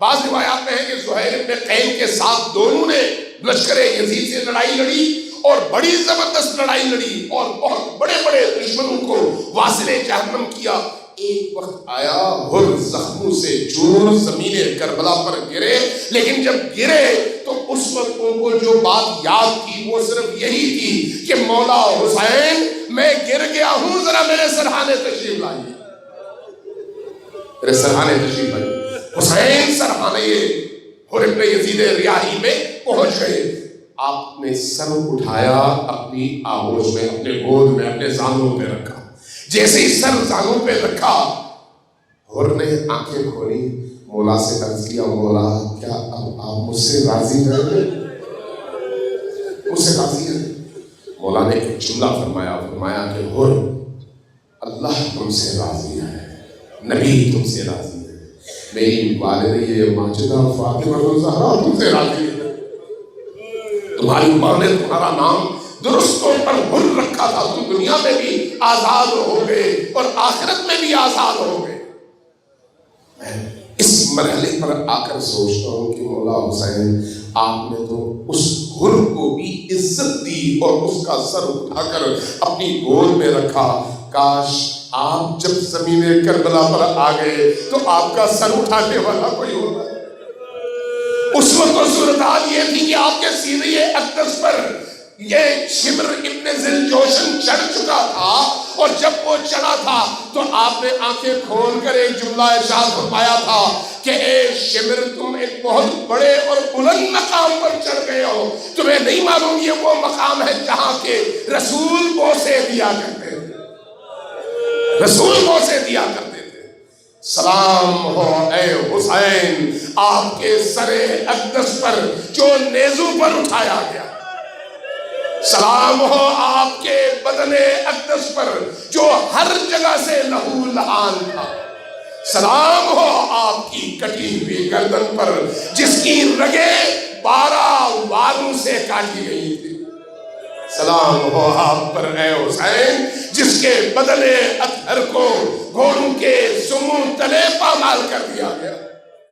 بعض روایات میں ہے کہ زہیر ابن قین کے ساتھ دونوں نے لشکر یزید سے لڑائی لڑی اور بڑی زبردست لڑائی لڑی اور بہت بڑے بڑے دشمنوں کو واصل جہنم کیا۔ ایک وقت آیا حر زخموں سے چور زمین کربلا پر گرے، لیکن جب گرے تو اس وقت ان کو جو بات یاد تھی وہ صرف یہی تھی کہ مولا حسین میں گر گیا ہوں، ذرا میرے سرحانے تشریف لائیے، میرے سرحانے تشریف لائیے۔ حسین سرحانے حر ابن یزید ریاحی میں پہنچ گئے۔ آپ نے سر اٹھایا، اپنی آغوش میں، اپنے گود میں، اپنے زانوں پہ رکھا۔ جیسے ہی سر زانوں پہ رکھا حر نے آنکھیں کھولی، مولا سے عرض کیا مولا کیا اب آپ مجھ سے راضی ہیں؟ مجھ سے راضی ہیں؟ مولا نے ایک جملہ فرمایا کہ حر اللہ تم سے راضی ہے، نبی تم سے راضی ہے، میری والدہ ماجدہ فاطمہ الزہرا تم سے راضی ہے، تمہاری ماں نے تمہارا نام درست طور پر حر رکھا تھا، تم دنیا میں بھی آزاد ہو گئے اور آخرت میں بھی آزاد ہو گئے۔ میں اس مرحلے پر آ کر سوچتا ہوں کہ مولا حسین آپ نے تو اس حر کو بھی عزت دی اور اس کا سر اٹھا کر اپنی گود میں رکھا۔ کاش آپ جب زمین کربلا پر آ گئے تو آپ کا سر اٹھانے والا کوئی ہوتا۔ اس وقت تو صورتحال یہ تھی کہ آپ کے سینہ اقدس پر یہ شمر ابن ذوالجوشن چڑھ چکا تھا، اور جب وہ چڑھا تھا تو آپ نے آنکھیں کھول کر ایک جملہ ارشاد فرمایا تھا کہ اے شمر تم ایک بہت بڑے اور بلند مقام پر چڑھ گئے ہو، تمہیں نہیں معلوم یہ وہ مقام ہے جہاں کے رسول بوسے دیا کرتے تھے، رسول بوسے دیا کرتے تھے۔ سلام ہو اے حسین آپ کے سر اقدس پر جو نیزوں پر اٹھایا گیا، سلام ہو آپ کے بدن اقدس پر جو ہر جگہ سے لہو لہان تھا، سلام ہو آپ کی کٹی ہوئی گردن پر جس کی رگیں 12 والوں سے کاٹی گئی تھی، سلام ہو آپ پر اے حسین جس کے بدن اطہر کو گھوڑوں کے سموں تلے پامال کر دیا گیا۔